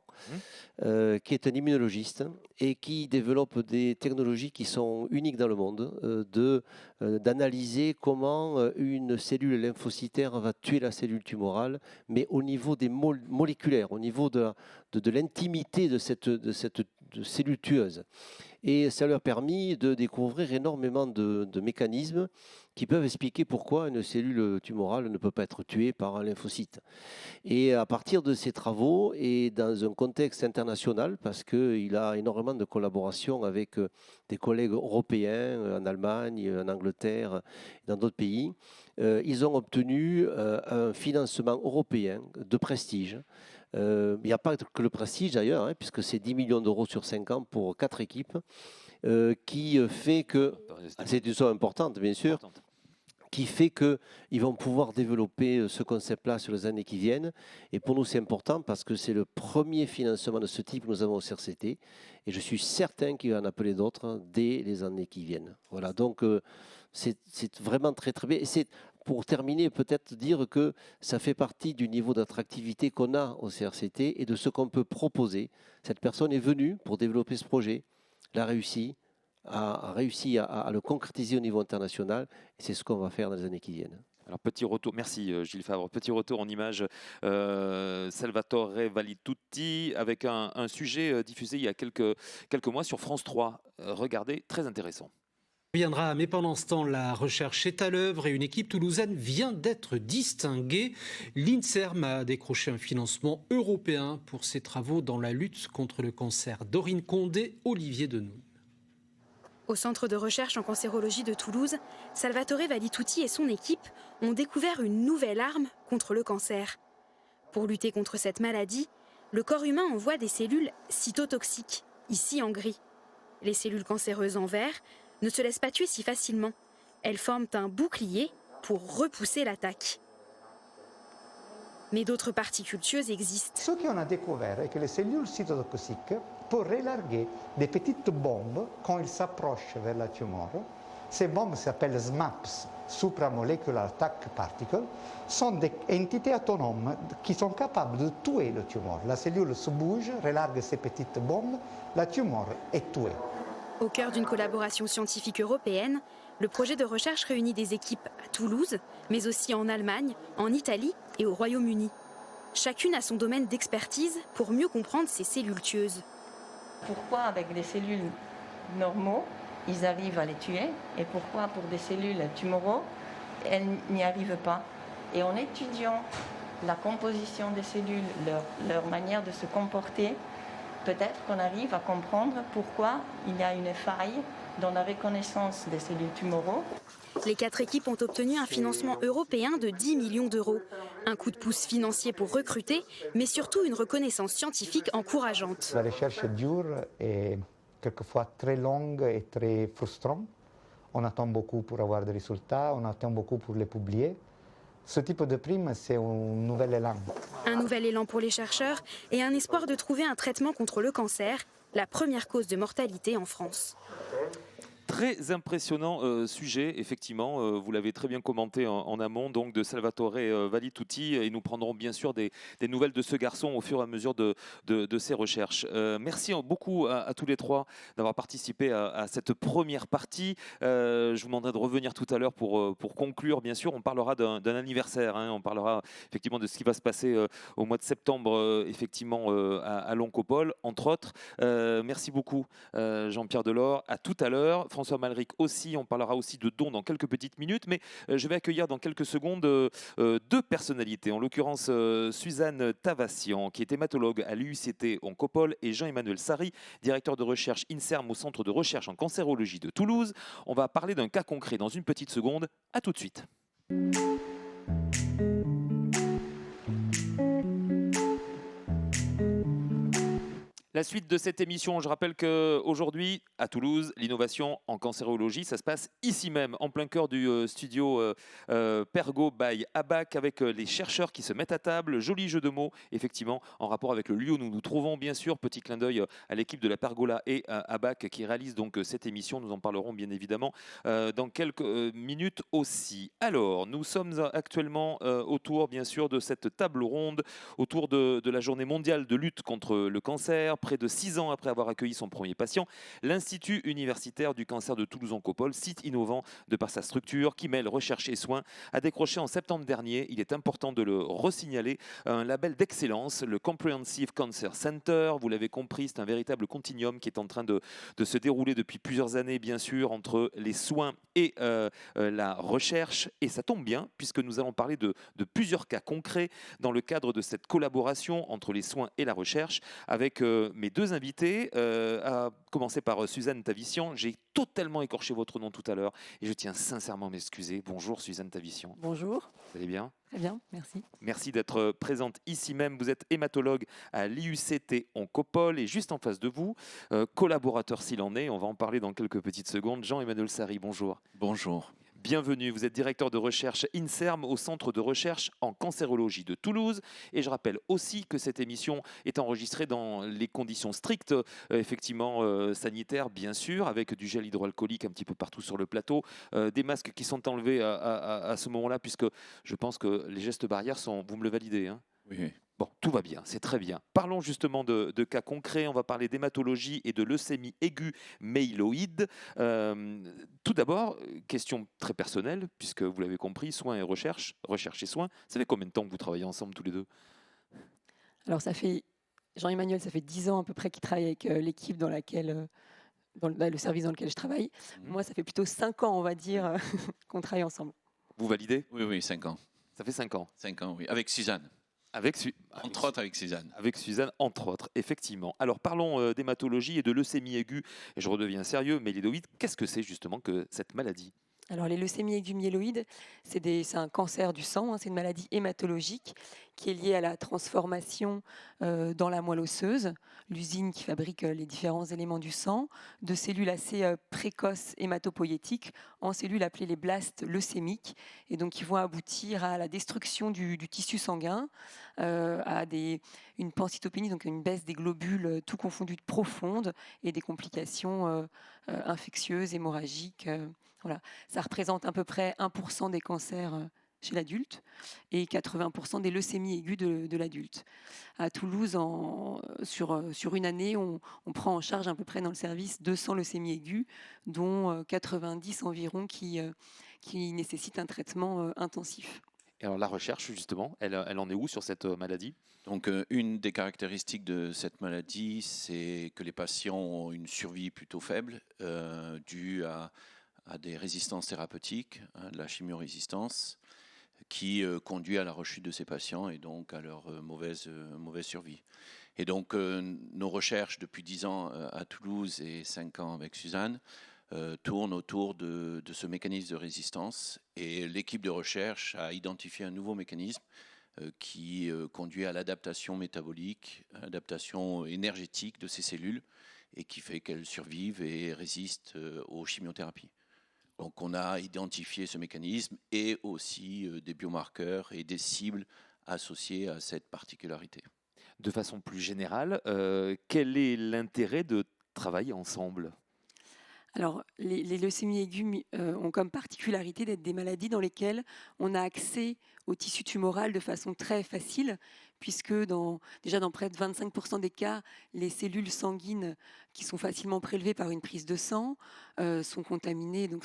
[SPEAKER 4] qui est un immunologiste et qui développe des technologies qui sont uniques dans le monde, d'analyser comment une cellule lymphocytaire va tuer la cellule tumorale, mais au niveau des moléculaires, au niveau de l'intimité de cellules tueuses. Et ça leur a permis de découvrir énormément de mécanismes qui peuvent expliquer pourquoi une cellule tumorale ne peut pas être tuée par un lymphocyte. Et à partir de ces travaux, et dans un contexte international, parce qu'il a énormément de collaboration avec des collègues européens, en Allemagne, en Angleterre, dans d'autres pays, ils ont obtenu un financement européen de prestige. Il n'y a pas que le prestige d'ailleurs, puisque c'est 10 millions d'euros sur 5 ans pour 4 équipes, qui fait que, c'est une somme importante bien sûr, qui fait qu'ils vont pouvoir développer ce concept-là sur les années qui viennent. Et pour nous, c'est important parce que c'est le premier financement de ce type que nous avons au CRCT. Et je suis certain qu'il va en appeler d'autres dès les années qui viennent. Voilà, donc c'est vraiment très très bien. Et c'est, pour terminer, peut-être dire que ça fait partie du niveau d'attractivité qu'on a au CRCT et de ce qu'on peut proposer. Cette personne est venue pour développer ce projet, l'a réussi, a réussi à le concrétiser au niveau international, et c'est ce qu'on va faire dans les années qui viennent.
[SPEAKER 1] Alors, petit retour, merci Gilles Favre, petit retour en image, Salvatore Valitutti, avec un sujet diffusé il y a quelques mois sur France 3. Regardez, très intéressant.
[SPEAKER 8] Viendra, mais pendant ce temps, la recherche est à l'œuvre et une équipe toulousaine vient d'être distinguée. L'INSERM a décroché un financement européen pour ses travaux dans la lutte contre le cancer. Dorine Condé, Olivier Denouille.
[SPEAKER 9] Au centre de recherche en cancérologie de Toulouse, Salvatore Valitutti et son équipe ont découvert une nouvelle arme contre le cancer. Pour lutter contre cette maladie, le corps humain envoie des cellules cytotoxiques, ici en gris. Les cellules cancéreuses en vert ne se laissent pas tuer si facilement. Elles forment un bouclier pour repousser l'attaque. Mais d'autres particules tueuses existent.
[SPEAKER 10] Ce qu'on a découvert est que les cellules cytotoxiques peuvent relarguer des petites bombes quand ils s'approchent vers la tumeur. Ces bombes s'appellent SMAPs, Supramolecular Attack Particles, sont des entités autonomes qui sont capables de tuer le tumeur. La cellule se bouge, relargue ces petites bombes, la tumeur est tuée.
[SPEAKER 9] Au cœur d'une collaboration scientifique européenne, le projet de recherche réunit des équipes à Toulouse, mais aussi en Allemagne, en Italie et au Royaume-Uni. Chacune a son domaine d'expertise pour mieux comprendre ces cellules tueuses.
[SPEAKER 11] Pourquoi avec des cellules normaux, ils arrivent à les tuer, et pourquoi pour des cellules tumoraux, elles n'y arrivent pas. Et en étudiant la composition des cellules, leur manière de se comporter, peut-être qu'on arrive à comprendre pourquoi il y a une faille dans la reconnaissance des cellules tumoraux.
[SPEAKER 9] Les 4 équipes ont obtenu un financement européen de 10 millions d'euros. Un coup de pouce financier pour recruter, mais surtout une reconnaissance scientifique encourageante.
[SPEAKER 10] La recherche dure et quelquefois très longue et très frustrante. On attend beaucoup pour avoir des résultats, on attend beaucoup pour les publier. Ce type de prime, c'est un nouvel élan.
[SPEAKER 9] Un nouvel élan pour les chercheurs et un espoir de trouver un traitement contre le cancer, la première cause de mortalité en France.
[SPEAKER 1] Très impressionnant sujet, effectivement, vous l'avez très bien commenté en amont, donc de Salvatore Valitutti, et nous prendrons bien sûr des nouvelles de ce garçon au fur et à mesure de ses recherches. Merci beaucoup à tous les trois d'avoir participé à cette première partie. Je vous demanderai de revenir tout à l'heure pour conclure. Bien sûr, on parlera d'un anniversaire, on parlera effectivement de ce qui va se passer au mois de septembre, effectivement, à l'Oncopole, entre autres. Merci beaucoup, Jean-Pierre Delors. À tout à l'heure. François Malric aussi, on parlera aussi de dons dans quelques petites minutes, mais je vais accueillir dans quelques secondes 2 personnalités, en l'occurrence Suzanne Tavassian, qui est hématologue à l'UICT Oncopole, et Jean-Emmanuel Sari, directeur de recherche INSERM au Centre de recherche en cancérologie de Toulouse. On va parler d'un cas concret dans une petite seconde. À tout de suite. La suite de cette émission, je rappelle qu'aujourd'hui, à Toulouse, l'innovation en cancérologie, ça se passe ici même, en plein cœur du studio Pergo by ABAC, avec les chercheurs qui se mettent à table. Joli jeu de mots, effectivement, en rapport avec le lieu où nous nous trouvons, bien sûr. Petit clin d'œil à l'équipe de la Pergola et à ABAC qui réalise donc cette émission. Nous en parlerons bien évidemment dans quelques minutes aussi. Alors, nous sommes actuellement autour, bien sûr, de cette table ronde, autour de la journée mondiale de lutte contre le cancer, près de 6 ans après avoir accueilli son premier patient, l'Institut universitaire du cancer de Toulouse-Oncopole, site innovant de par sa structure qui mêle recherche et soins, a décroché en septembre dernier, il est important de le resignaler, un label d'excellence, le Comprehensive Cancer Center. Vous l'avez compris, c'est un véritable continuum qui est en train de se dérouler depuis plusieurs années, bien sûr, entre les soins et la recherche. Et ça tombe bien, puisque nous allons parler de plusieurs cas concrets dans le cadre de cette collaboration entre les soins et la recherche, avec mes deux invités, à commencer par Suzanne Tavissian. J'ai totalement écorché votre nom tout à l'heure et je tiens sincèrement à m'excuser. Bonjour Suzanne Tavissian.
[SPEAKER 12] Bonjour.
[SPEAKER 1] Vous allez bien ?
[SPEAKER 12] Très bien, merci.
[SPEAKER 1] Merci d'être présente ici même. Vous êtes hématologue à l'IUCT Oncopole et juste en face de vous, collaborateur s'il en est, on va en parler dans quelques petites secondes, Jean-Emmanuel Sary, bonjour.
[SPEAKER 13] Bonjour.
[SPEAKER 1] Bienvenue, vous êtes directeur de recherche INSERM au Centre de recherche en cancérologie de Toulouse. Et je rappelle aussi que cette émission est enregistrée dans les conditions strictes, effectivement sanitaires bien sûr, avec du gel hydroalcoolique un petit peu partout sur le plateau, des masques qui sont enlevés à ce moment-là, puisque je pense que les gestes barrières sont, vous me le validez, hein ?
[SPEAKER 13] Oui.
[SPEAKER 1] Bon, tout va bien, c'est très bien. Parlons justement de cas concrets. On va parler d'hématologie et de leucémie aiguë myéloïde. Tout d'abord, question très personnelle, puisque vous l'avez compris, soins et recherche, recherche et soins. Ça fait combien de temps que vous travaillez ensemble tous les deux ?
[SPEAKER 12] Alors ça fait, Jean-Emmanuel, ça fait 10 ans à peu près qu'il travaille avec l'équipe dans laquelle, dans le service dans lequel je travaille. Moi, ça fait plutôt 5 ans, on va dire, qu'on travaille ensemble.
[SPEAKER 1] Vous validez ?
[SPEAKER 13] Oui, 5 ans.
[SPEAKER 1] Ça fait 5 ans.
[SPEAKER 13] 5 ans, oui. Avec Suzanne. Entre autres avec Suzanne.
[SPEAKER 1] Avec Suzanne, entre autres, effectivement. Alors parlons d'hématologie et de leucémie aiguë. Et je redeviens sérieux, myéloïde, qu'est-ce que c'est justement que cette maladie ?
[SPEAKER 12] Alors les leucémies aiguës myéloïdes, c'est un cancer du sang, hein, c'est une maladie hématologique qui est liée à la transformation dans la moelle osseuse, l'usine qui fabrique les différents éléments du sang, de cellules assez précoces hématopoïétiques en cellules appelées les blastes leucémiques, et donc qui vont aboutir à la destruction du tissu sanguin, à une pancytopénie, donc une baisse des globules tout confondus profonde, et des complications infectieuses, hémorragiques. Voilà. Ça représente à peu près 1% des cancers chez l'adulte et 80% des leucémies aiguës de l'adulte. À Toulouse, sur une année, on prend en charge à peu près dans le service 200 leucémies aiguës, dont 90 environ qui nécessitent un traitement intensif.
[SPEAKER 1] Et alors la recherche, justement, elle en est où sur cette maladie ?
[SPEAKER 13] Donc une des caractéristiques de cette maladie, c'est que les patients ont une survie plutôt faible, due à des résistances thérapeutiques, de la chimiorésistance, qui conduit à la rechute de ces patients et donc à leur mauvaise survie. Et donc nos recherches depuis 10 ans à Toulouse et 5 ans avec Suzanne tournent autour de ce mécanisme de résistance. Et l'équipe de recherche a identifié un nouveau mécanisme qui conduit à l'adaptation métabolique, l'adaptation énergétique de ces cellules et qui fait qu'elles survivent et résistent aux chimiothérapies. Donc on a identifié ce mécanisme et aussi des biomarqueurs et des cibles associées à cette particularité.
[SPEAKER 1] De façon plus générale, quel est l'intérêt de travailler ensemble ?
[SPEAKER 12] Alors, les leucémies aiguës ont comme particularité d'être des maladies dans lesquelles on a accès au tissu tumoral de façon très facile, puisque déjà dans près de 25% des cas, les cellules sanguines qui sont facilement prélevées par une prise de sang sont contaminées, donc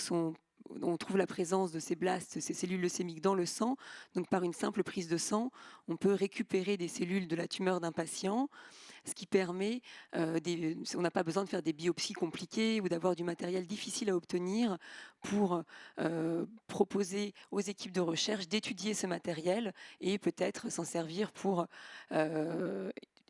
[SPEAKER 12] on trouve la présence de ces blastes, ces cellules leucémiques dans le sang. Donc par une simple prise de sang, on peut récupérer des cellules de la tumeur d'un patient, ce qui permet, on n'a pas besoin de faire des biopsies compliquées ou d'avoir du matériel difficile à obtenir pour proposer aux équipes de recherche d'étudier ce matériel et peut-être s'en servir pour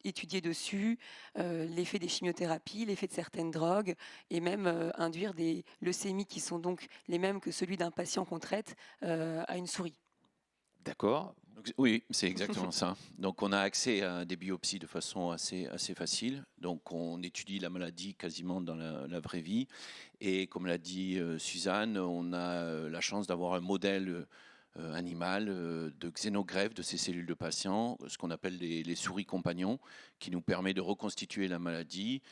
[SPEAKER 12] étudier dessus l'effet des chimiothérapies, l'effet de certaines drogues et même induire des leucémies qui sont donc les mêmes que celui d'un patient qu'on traite à une souris.
[SPEAKER 1] D'accord.
[SPEAKER 13] Oui, c'est exactement ça. Donc on a accès à des biopsies de façon assez facile. Donc on étudie la maladie quasiment dans la vraie vie. Et comme l'a dit Suzanne, on a la chance d'avoir un modèle animal de xénogreffe de ces cellules de patients, ce qu'on appelle les souris compagnons, qui nous permet de reconstituer la maladie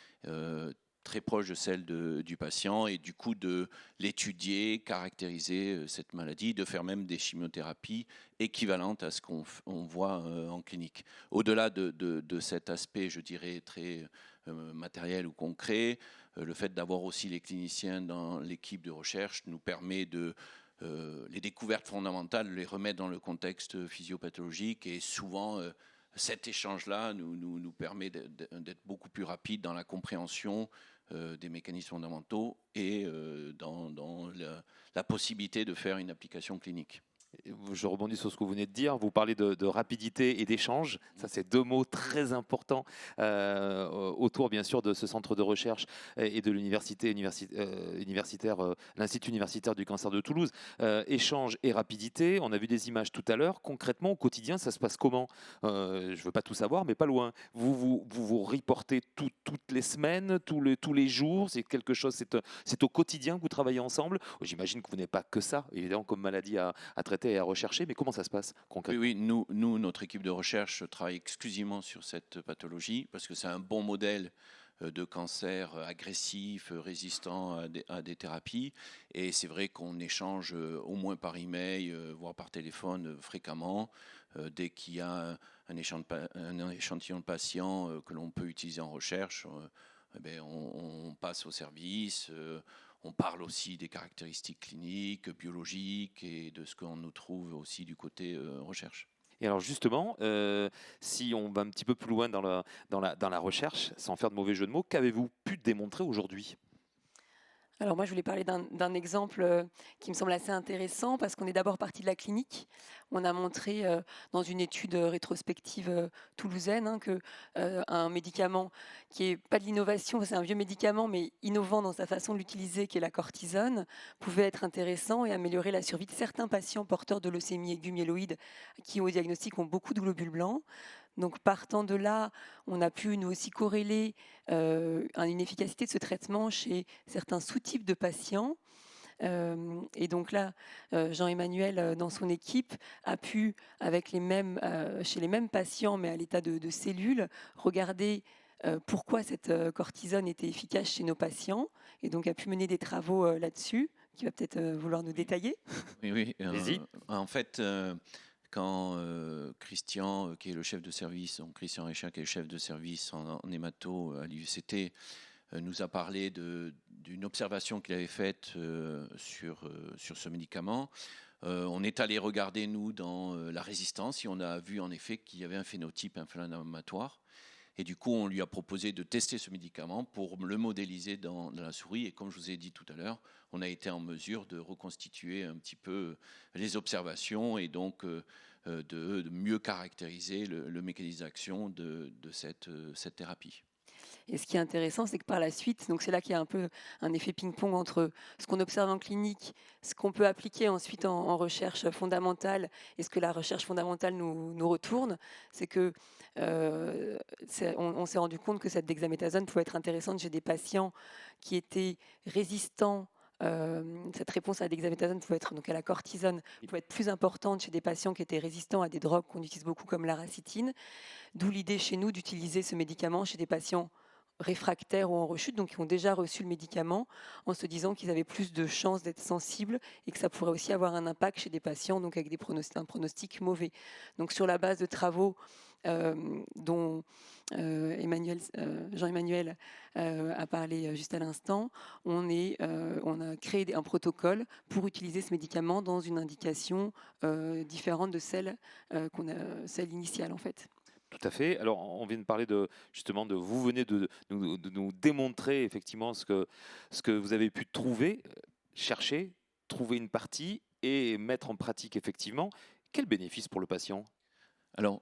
[SPEAKER 13] très proche de celle du patient et du coup de l'étudier, caractériser cette maladie, de faire même des chimiothérapies équivalentes à ce qu'on voit en clinique. Au-delà de cet aspect, je dirais, très matériel ou concret. Le fait d'avoir aussi les cliniciens dans l'équipe de recherche nous permet de les découvertes fondamentales, les remettre dans le contexte physiopathologique, et souvent cet échange-là nous permet d'être beaucoup plus rapide dans la compréhension des mécanismes fondamentaux et dans la possibilité de faire une application clinique.
[SPEAKER 1] Je rebondis sur ce que vous venez de dire. Vous parlez de rapidité et d'échange. Ça, c'est deux mots très importants autour, bien sûr, de ce centre de recherche et de l'université universitaire, l'Institut universitaire du cancer de Toulouse. Échange et rapidité. On a vu des images tout à l'heure. Concrètement, au quotidien, ça se passe comment? Je ne veux pas tout savoir, mais pas loin. Vous reportez toutes les semaines, tous les jours. C'est quelque chose. C'est au quotidien que vous travaillez ensemble. J'imagine que vous n'avez pas que ça, évidemment, comme maladie à traiter et à rechercher, mais comment ça se passe concrètement?
[SPEAKER 13] Oui, nous, notre équipe de recherche travaille exclusivement sur cette pathologie parce que c'est un bon modèle de cancer agressif, résistant à des thérapies. Et c'est vrai qu'on échange au moins par email, voire par téléphone fréquemment. Dès qu'il y a un échantillon de patients que l'on peut utiliser en recherche, on passe au service. On parle aussi des caractéristiques cliniques, biologiques et de ce qu'on nous trouve aussi du côté recherche.
[SPEAKER 1] Et alors justement, si on va un petit peu plus loin dans la recherche, sans faire de mauvais jeu de mots, qu'avez-vous pu démontrer aujourd'hui?
[SPEAKER 12] Alors moi, je voulais parler d'un exemple qui me semble assez intéressant parce qu'on est d'abord parti de la clinique. On a montré dans une étude rétrospective toulousaine qu'un médicament qui n'est pas de l'innovation, c'est un vieux médicament mais innovant dans sa façon de l'utiliser, qui est la cortisone, pouvait être intéressant et améliorer la survie de certains patients porteurs de leucémie aiguë myéloïde qui au diagnostic ont beaucoup de globules blancs. Donc partant de là, on a pu nous aussi corréler une efficacité de ce traitement chez certains sous-types de patients. Et donc là, Jean-Emmanuel, dans son équipe, a pu, chez les mêmes patients, mais à l'état de cellules, regarder pourquoi cette cortisone était efficace chez nos patients, et donc a pu mener des travaux là-dessus, qui va peut-être vouloir nous détailler.
[SPEAKER 13] Oui.
[SPEAKER 1] Allez-y.
[SPEAKER 13] En fait, quand Christian, qui est le chef de service, donc Christian Richard, qui est le chef de service en hémato à l'IUCT, nous a parlé d'une observation qu'il avait faite sur ce médicament. On est allé regarder, nous, dans la résistance, et on a vu en effet qu'il y avait un phénotype inflammatoire. Et du coup, on lui a proposé de tester ce médicament pour le modéliser dans la souris. Et comme je vous ai dit tout à l'heure, on a été en mesure de reconstituer un petit peu les observations et donc de mieux caractériser le mécanisme d'action de cette thérapie.
[SPEAKER 12] Et ce qui est intéressant, c'est que par la suite, donc c'est là qu'il y a un peu un effet ping-pong entre ce qu'on observe en clinique, ce qu'on peut appliquer ensuite en recherche fondamentale et ce que la recherche fondamentale nous retourne. C'est que on s'est rendu compte que cette dexaméthasone pouvait être intéressante chez des patients qui étaient résistants. Cette réponse à la dexaméthasone pouvait être, donc à la cortisone, pouvait être plus importante chez des patients qui étaient résistants à des drogues qu'on utilise beaucoup comme la racitine. D'où l'idée chez nous d'utiliser ce médicament chez des patients réfractaires ou en rechute, donc qui ont déjà reçu le médicament, en se disant qu'ils avaient plus de chances d'être sensibles et que ça pourrait aussi avoir un impact chez des patients donc avec un pronostic mauvais. Donc sur la base de travaux dont Jean-Emmanuel a parlé juste à l'instant, on a créé un protocole pour utiliser ce médicament dans une indication différente de celle initiale en fait.
[SPEAKER 1] Tout à fait. Alors, on vient de parler vous venez de nous démontrer effectivement ce que vous avez pu trouver, chercher, trouver une partie et mettre en pratique effectivement. Quel bénéfice pour le patient?
[SPEAKER 13] Alors,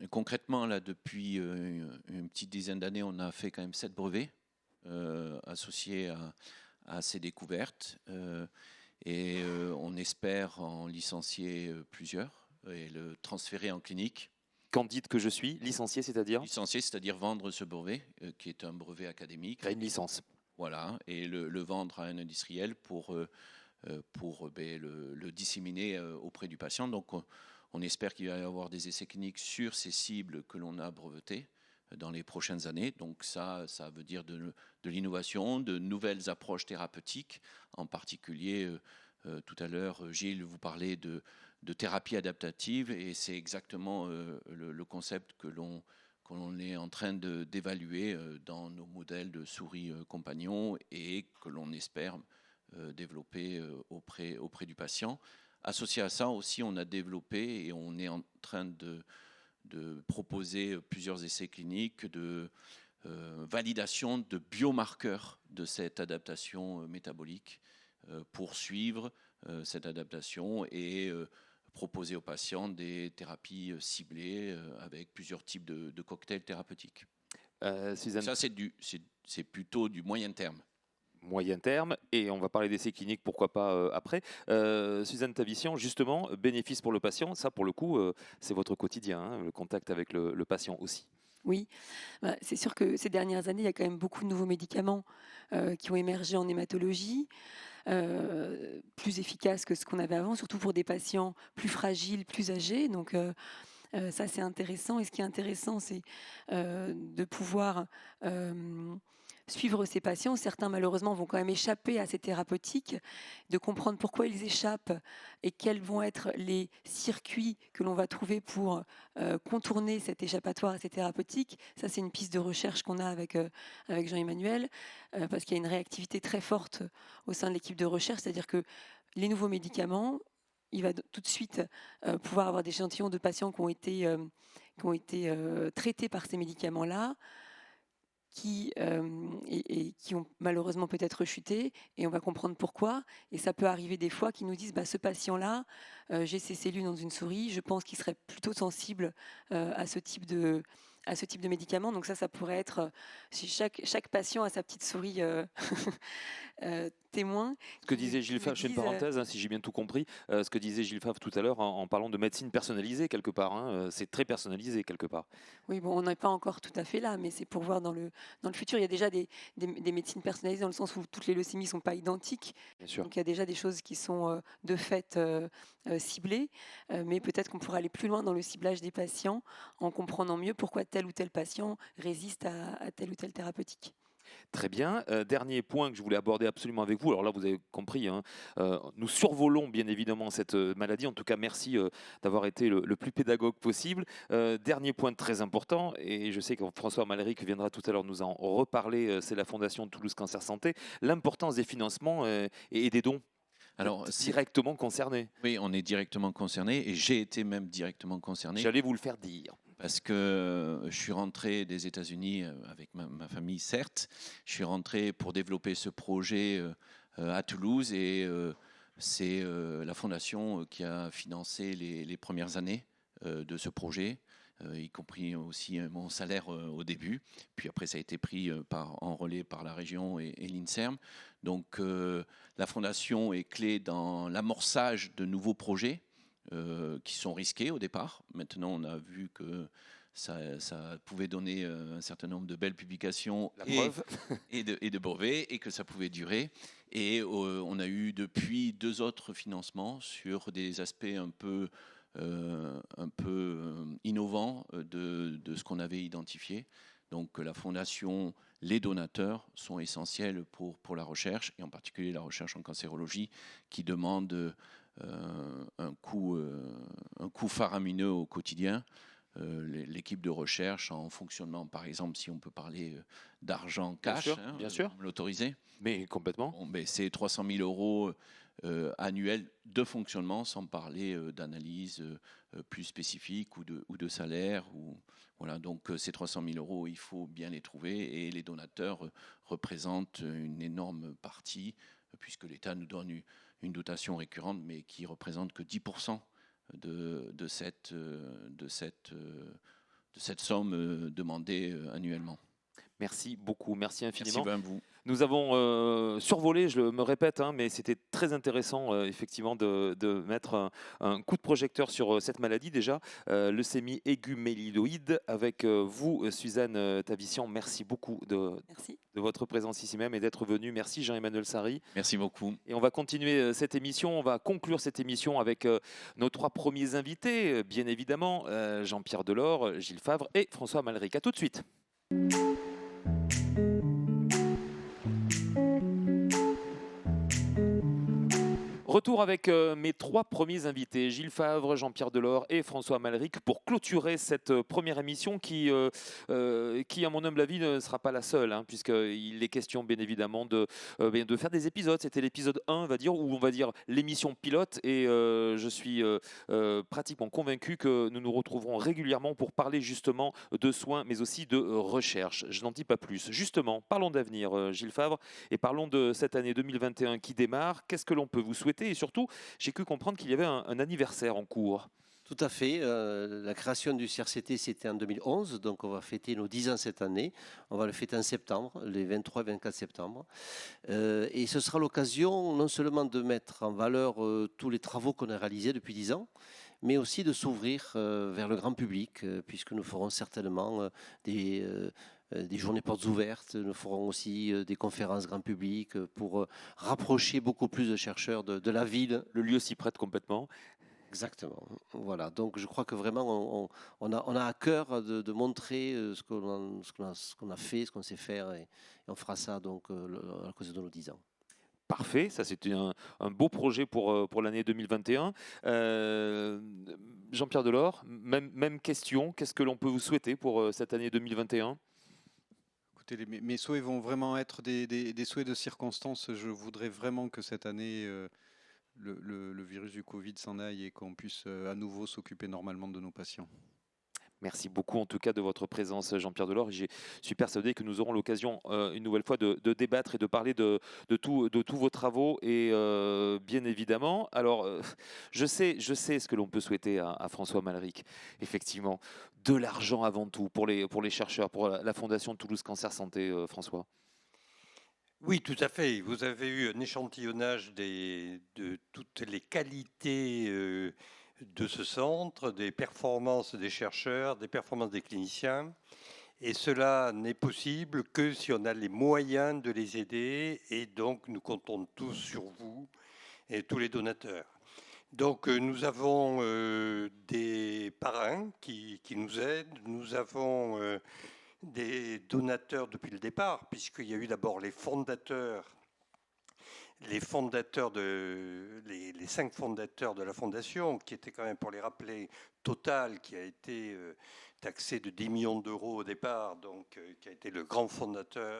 [SPEAKER 13] concrètement, là, depuis une petite dizaine d'années, on a fait quand même 7 brevets associés à ces découvertes et on espère en licencier plusieurs et le transférer en clinique.
[SPEAKER 1] Candide que je suis, licencié, c'est-à-dire?
[SPEAKER 13] Licencié, c'est-à-dire vendre ce brevet, qui est un brevet académique.
[SPEAKER 1] Créer une licence.
[SPEAKER 13] Voilà, et le vendre à un industriel pour le disséminer auprès du patient. Donc, on espère qu'il va y avoir des essais cliniques sur ces cibles que l'on a brevetées dans les prochaines années. Donc, ça veut dire de l'innovation, de nouvelles approches thérapeutiques. En particulier, tout à l'heure, Gilles vous parlait de thérapie adaptative et c'est exactement le concept que l'on qu'on est en train d'évaluer dans nos modèles de souris compagnons et que l'on espère développer auprès du patient. Associé à ça aussi, on a développé et on est en train de proposer plusieurs essais cliniques de validation de biomarqueurs de cette adaptation métabolique pour suivre cette adaptation et proposer aux patients des thérapies ciblées avec plusieurs types de cocktails thérapeutiques.
[SPEAKER 1] Suzanne,
[SPEAKER 13] ça, c'est plutôt du moyen terme.
[SPEAKER 1] Moyen terme, et on va parler d'essais cliniques, pourquoi pas après. Suzanne Tavissian, justement, bénéfice pour le patient, ça pour le coup, c'est votre quotidien, hein, le contact avec le patient aussi.
[SPEAKER 12] Oui, c'est sûr que ces dernières années, il y a quand même beaucoup de nouveaux médicaments qui ont émergé en hématologie, plus efficaces que ce qu'on avait avant, surtout pour des patients plus fragiles, plus âgés. Donc ça, c'est intéressant. Et ce qui est intéressant, c'est de pouvoir suivre ces patients. Certains, malheureusement, vont quand même échapper à ces thérapeutiques, de comprendre pourquoi ils échappent et quels vont être les circuits que l'on va trouver pour contourner cet échappatoire à ces thérapeutiques. Ça, c'est une piste de recherche qu'on a avec Jean-Emmanuel, parce qu'il y a une réactivité très forte au sein de l'équipe de recherche, c'est-à-dire que les nouveaux médicaments, il va tout de suite pouvoir avoir des échantillons de patients qui ont été traités par ces médicaments-là, qui ont malheureusement peut-être chuté, et on va comprendre pourquoi. Et ça peut arriver des fois qu'ils nous disent ce patient-là, j'ai ces cellules dans une souris, je pense qu'il serait plutôt sensible à ce type de médicaments. Donc ça pourrait être, si chaque patient a sa petite souris témoin.
[SPEAKER 1] Ce que disait Gilles Favre, je fais une parenthèse, hein, si j'ai bien tout compris, ce que disait Gilles Favre tout à l'heure en parlant de médecine personnalisée quelque part, hein, c'est très personnalisé quelque part.
[SPEAKER 12] Oui, bon, on n'est pas encore tout à fait là, mais c'est pour voir dans le futur. Il y a déjà des médecines personnalisées dans le sens où toutes les leucémies ne sont pas identiques.
[SPEAKER 1] Bien sûr.
[SPEAKER 12] Donc il y a déjà des choses qui sont de fait ciblées, mais peut-être qu'on pourra aller plus loin dans le ciblage des patients en comprenant mieux pourquoi tel ou tel patient résiste à telle ou telle thérapeutique.
[SPEAKER 1] Très bien. Dernier point que je voulais aborder absolument avec vous. Alors là, vous avez compris, hein, nous survolons bien évidemment cette maladie. En tout cas, merci d'avoir été le plus pédagogue possible. Dernier point très important, et je sais que François Maleric viendra tout à l'heure nous en reparler, c'est la Fondation Toulouse Cancer Santé, l'importance des financements et des dons. Alors, directement concerné.
[SPEAKER 13] Oui, on est directement concerné, et j'ai été même directement concerné.
[SPEAKER 1] J'allais vous le faire dire.
[SPEAKER 13] Parce que je suis rentré des États-Unis avec ma famille, certes. Je suis rentré pour développer ce projet à Toulouse, et c'est la Fondation qui a financé les premières années de ce projet, y compris aussi mon salaire au début. Puis après, ça a été pris en relais par la région et l'INSERM. Donc la Fondation est clé dans l'amorçage de nouveaux projets qui sont risqués au départ. Maintenant, on a vu que ça pouvait donner un certain nombre de belles publications et de brevets, et que ça pouvait durer. Et on a eu depuis 2 autres financements sur des aspects un peu innovants de ce qu'on avait identifié. Donc la Fondation, les donateurs sont essentiels pour la recherche, et en particulier la recherche en cancérologie, qui demande un coût faramineux au quotidien. L'équipe de recherche en fonctionnement, par exemple, si on peut parler d'argent cash,
[SPEAKER 1] bien sûr.
[SPEAKER 13] L'autoriser.
[SPEAKER 1] Mais complètement.
[SPEAKER 13] Bon, c'est 300 000 € annuels de fonctionnement, sans parler d'analyse plus spécifique ou de salaire. Voilà, donc ces 300 000 €, il faut bien les trouver, et les donateurs représentent une énorme partie, puisque l'État nous donne une dotation récurrente, mais qui représente que 10% de cette somme demandée annuellement.
[SPEAKER 1] Merci beaucoup, merci infiniment.
[SPEAKER 13] Merci à vous.
[SPEAKER 1] Nous avons survolé, je me répète, hein, mais c'était très intéressant effectivement de mettre un coup de projecteur sur cette maladie déjà, leucémie aiguë myéloïde, avec vous, Suzanne Tavissian. Merci beaucoup de votre présence ici même et d'être venu. Merci Jean-Emmanuel Sarry.
[SPEAKER 13] Merci beaucoup.
[SPEAKER 1] Et on va continuer cette émission, on va conclure cette émission avec nos 3 premiers invités, bien évidemment, Jean-Pierre Delors, Gilles Favre et François Maleric. À tout de suite. Retour avec mes 3 premiers invités, Gilles Favre, Jean-Pierre Delors et François Malric, pour clôturer cette première émission qui, à mon humble avis, ne sera pas la seule, puisqu'il est question bien évidemment de faire des épisodes. C'était l'épisode 1, on va dire, où on va dire l'émission pilote, et je suis pratiquement convaincu que nous nous retrouverons régulièrement pour parler justement de soins, mais aussi de recherche. Je n'en dis pas plus. Justement, parlons d'avenir, Gilles Favre, et parlons de cette année 2021 qui démarre. Qu'est-ce que l'on peut vous souhaiter? Et surtout, j'ai cru comprendre qu'il y avait un anniversaire en cours.
[SPEAKER 4] Tout à fait. La création du CRCT, c'était en 2011, donc on va fêter nos 10 ans cette année. On va le fêter en septembre, les 23 et 24 septembre. Et ce sera l'occasion non seulement de mettre en valeur tous les travaux qu'on a réalisés depuis 10 ans, mais aussi de s'ouvrir vers le grand public, puisque nous ferons certainement des journées portes ouvertes. Nous ferons aussi des conférences grand public pour rapprocher beaucoup plus de chercheurs de la ville.
[SPEAKER 1] Le lieu s'y prête complètement.
[SPEAKER 4] Exactement. Voilà. Donc je crois que vraiment on a à cœur de montrer ce qu'on a fait, ce qu'on sait faire, et on fera ça donc à cause de nos 10 ans.
[SPEAKER 1] Parfait, ça c'était un beau projet pour l'année 2021. Jean-Pierre Delors, même question, qu'est-ce que l'on peut vous souhaiter pour cette année 2021?
[SPEAKER 2] Écoutez, mes souhaits vont vraiment être des souhaits de circonstances. Je voudrais vraiment que cette année, le virus du Covid s'en aille et qu'on puisse à nouveau s'occuper normalement de nos patients.
[SPEAKER 1] Merci beaucoup en tout cas de votre présence, Jean-Pierre Delors. Je suis persuadé que nous aurons l'occasion une nouvelle fois de débattre et de parler de tous vos travaux. Et bien évidemment, alors je sais ce que l'on peut souhaiter à François Malric, effectivement, de l'argent avant tout pour les chercheurs, pour la Fondation Toulouse Cancer Santé, François.
[SPEAKER 3] Oui, tout à fait. Vous avez eu un échantillonnage de toutes les qualités de ce centre, des performances des chercheurs, des performances des cliniciens. Et cela n'est possible que si on a les moyens de les aider. Et donc, nous comptons tous sur vous et tous les donateurs. Donc, nous avons des parrains qui nous aident. Nous avons des donateurs depuis le départ, puisqu'il y a eu d'abord les 5 fondateurs de la fondation, qui étaient quand même, pour les rappeler, Total, qui a été taxé de 10 millions d'euros au départ, donc qui a été le grand fondateur,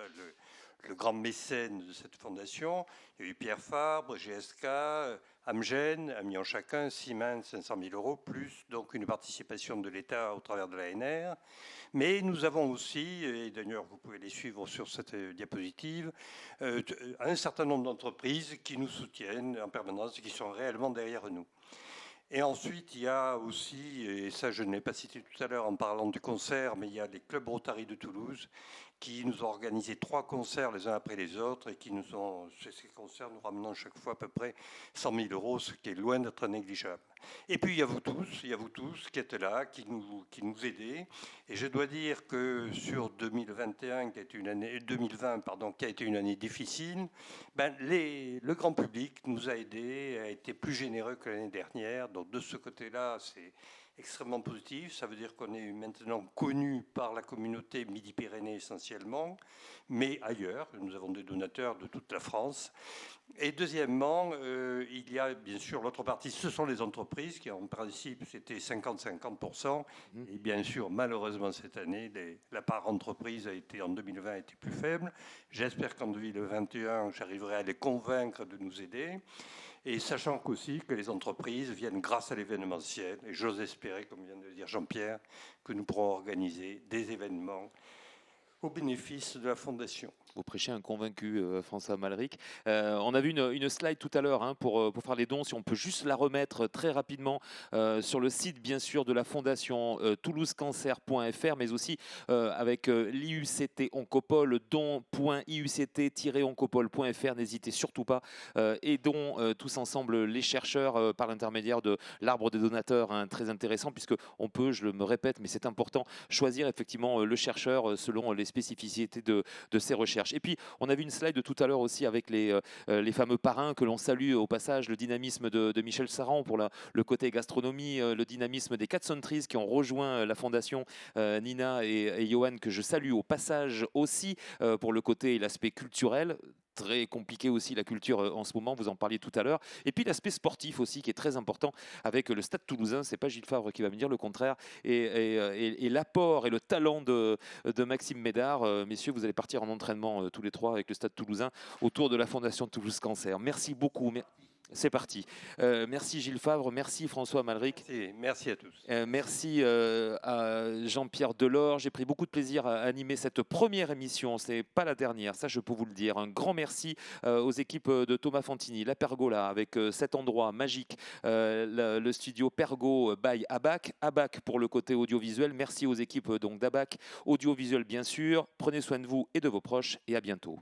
[SPEAKER 3] le grand mécène de cette fondation. Il y a eu Pierre Fabre, GSK, Amgen, a mis en chacun Siemens 500 000 euros, plus donc une participation de l'État au travers de l'ANR. Mais nous avons aussi, et d'ailleurs vous pouvez les suivre sur cette diapositive, un certain nombre d'entreprises qui nous soutiennent en permanence et qui sont réellement derrière nous. Et ensuite, il y a aussi, et ça je ne l'ai pas cité tout à l'heure en parlant du concert, mais il y a les clubs Rotary de Toulouse qui nous ont organisé 3 concerts les uns après les autres et qui nous ont, ces concerts nous ramenant chaque fois à peu près 100 000 euros, ce qui est loin d'être négligeable. Et puis il y a vous tous qui êtes là, qui nous aidez. Et je dois dire que sur 2020, qui a été une année difficile, le grand public nous a aidés, a été plus généreux que l'année dernière. Donc de ce côté-là, c'est extrêmement positif. Ça veut dire qu'on est maintenant connu par la communauté Midi-Pyrénées essentiellement, mais ailleurs. Nous avons des donateurs de toute la France. Et deuxièmement, il y a bien sûr l'autre partie, ce sont les entreprises qui en principe c'était 50-50%. Et bien sûr, malheureusement cette année, la part entreprise en 2020 a été plus faible. J'espère qu'en 2021, j'arriverai à les convaincre de nous aider. Et sachant qu'aussi que les entreprises viennent grâce à l'événementiel. Et j'ose espérer, comme vient de le dire Jean-Pierre, que nous pourrons organiser des événements au bénéfice de la Fondation.
[SPEAKER 1] Vous prêchez un convaincu, François Malric. On a vu une slide tout à l'heure pour faire les dons. Si on peut juste la remettre très rapidement sur le site, bien sûr, de la Fondation toulousecancer.fr, mais aussi avec l'IUCT Oncopole, don.iuct-oncopole.fr. N'hésitez surtout pas. Aidons tous ensemble les chercheurs par l'intermédiaire de l'arbre des donateurs, très intéressant, puisqu'on peut, je me répète, mais c'est important, choisir effectivement le chercheur selon les spécificités de ses recherches. Et puis, on a vu une slide de tout à l'heure aussi avec les fameux parrains que l'on salue au passage, le dynamisme de Michel Saran pour le côté gastronomie, le dynamisme des 4 Trees qui ont rejoint la fondation, Nina et Johan, que je salue au passage aussi pour le côté et l'aspect culturel. très compliqué aussi la culture en ce moment, vous en parliez tout à l'heure. Et puis l'aspect sportif aussi qui est très important avec le Stade Toulousain, c'est pas Gilles Favre qui va me dire le contraire, et l'apport et le talent de Maxime Médard. Messieurs, vous allez partir en entraînement tous les trois avec le Stade Toulousain autour de la Fondation Toulouse Cancer. Merci beaucoup. C'est parti. Merci Gilles Favre, merci François Malric.
[SPEAKER 3] Merci à tous.
[SPEAKER 1] Merci à Jean-Pierre Delors. J'ai pris beaucoup de plaisir à animer cette première émission. Ce n'est pas la dernière, ça je peux vous le dire. Un grand merci aux équipes de Thomas Fantini, La Pergola, avec cet endroit magique, le studio Pergo by ABAC. ABAC pour le côté audiovisuel. Merci aux équipes donc d'ABAC, audiovisuel bien sûr. Prenez soin de vous et de vos proches et à bientôt.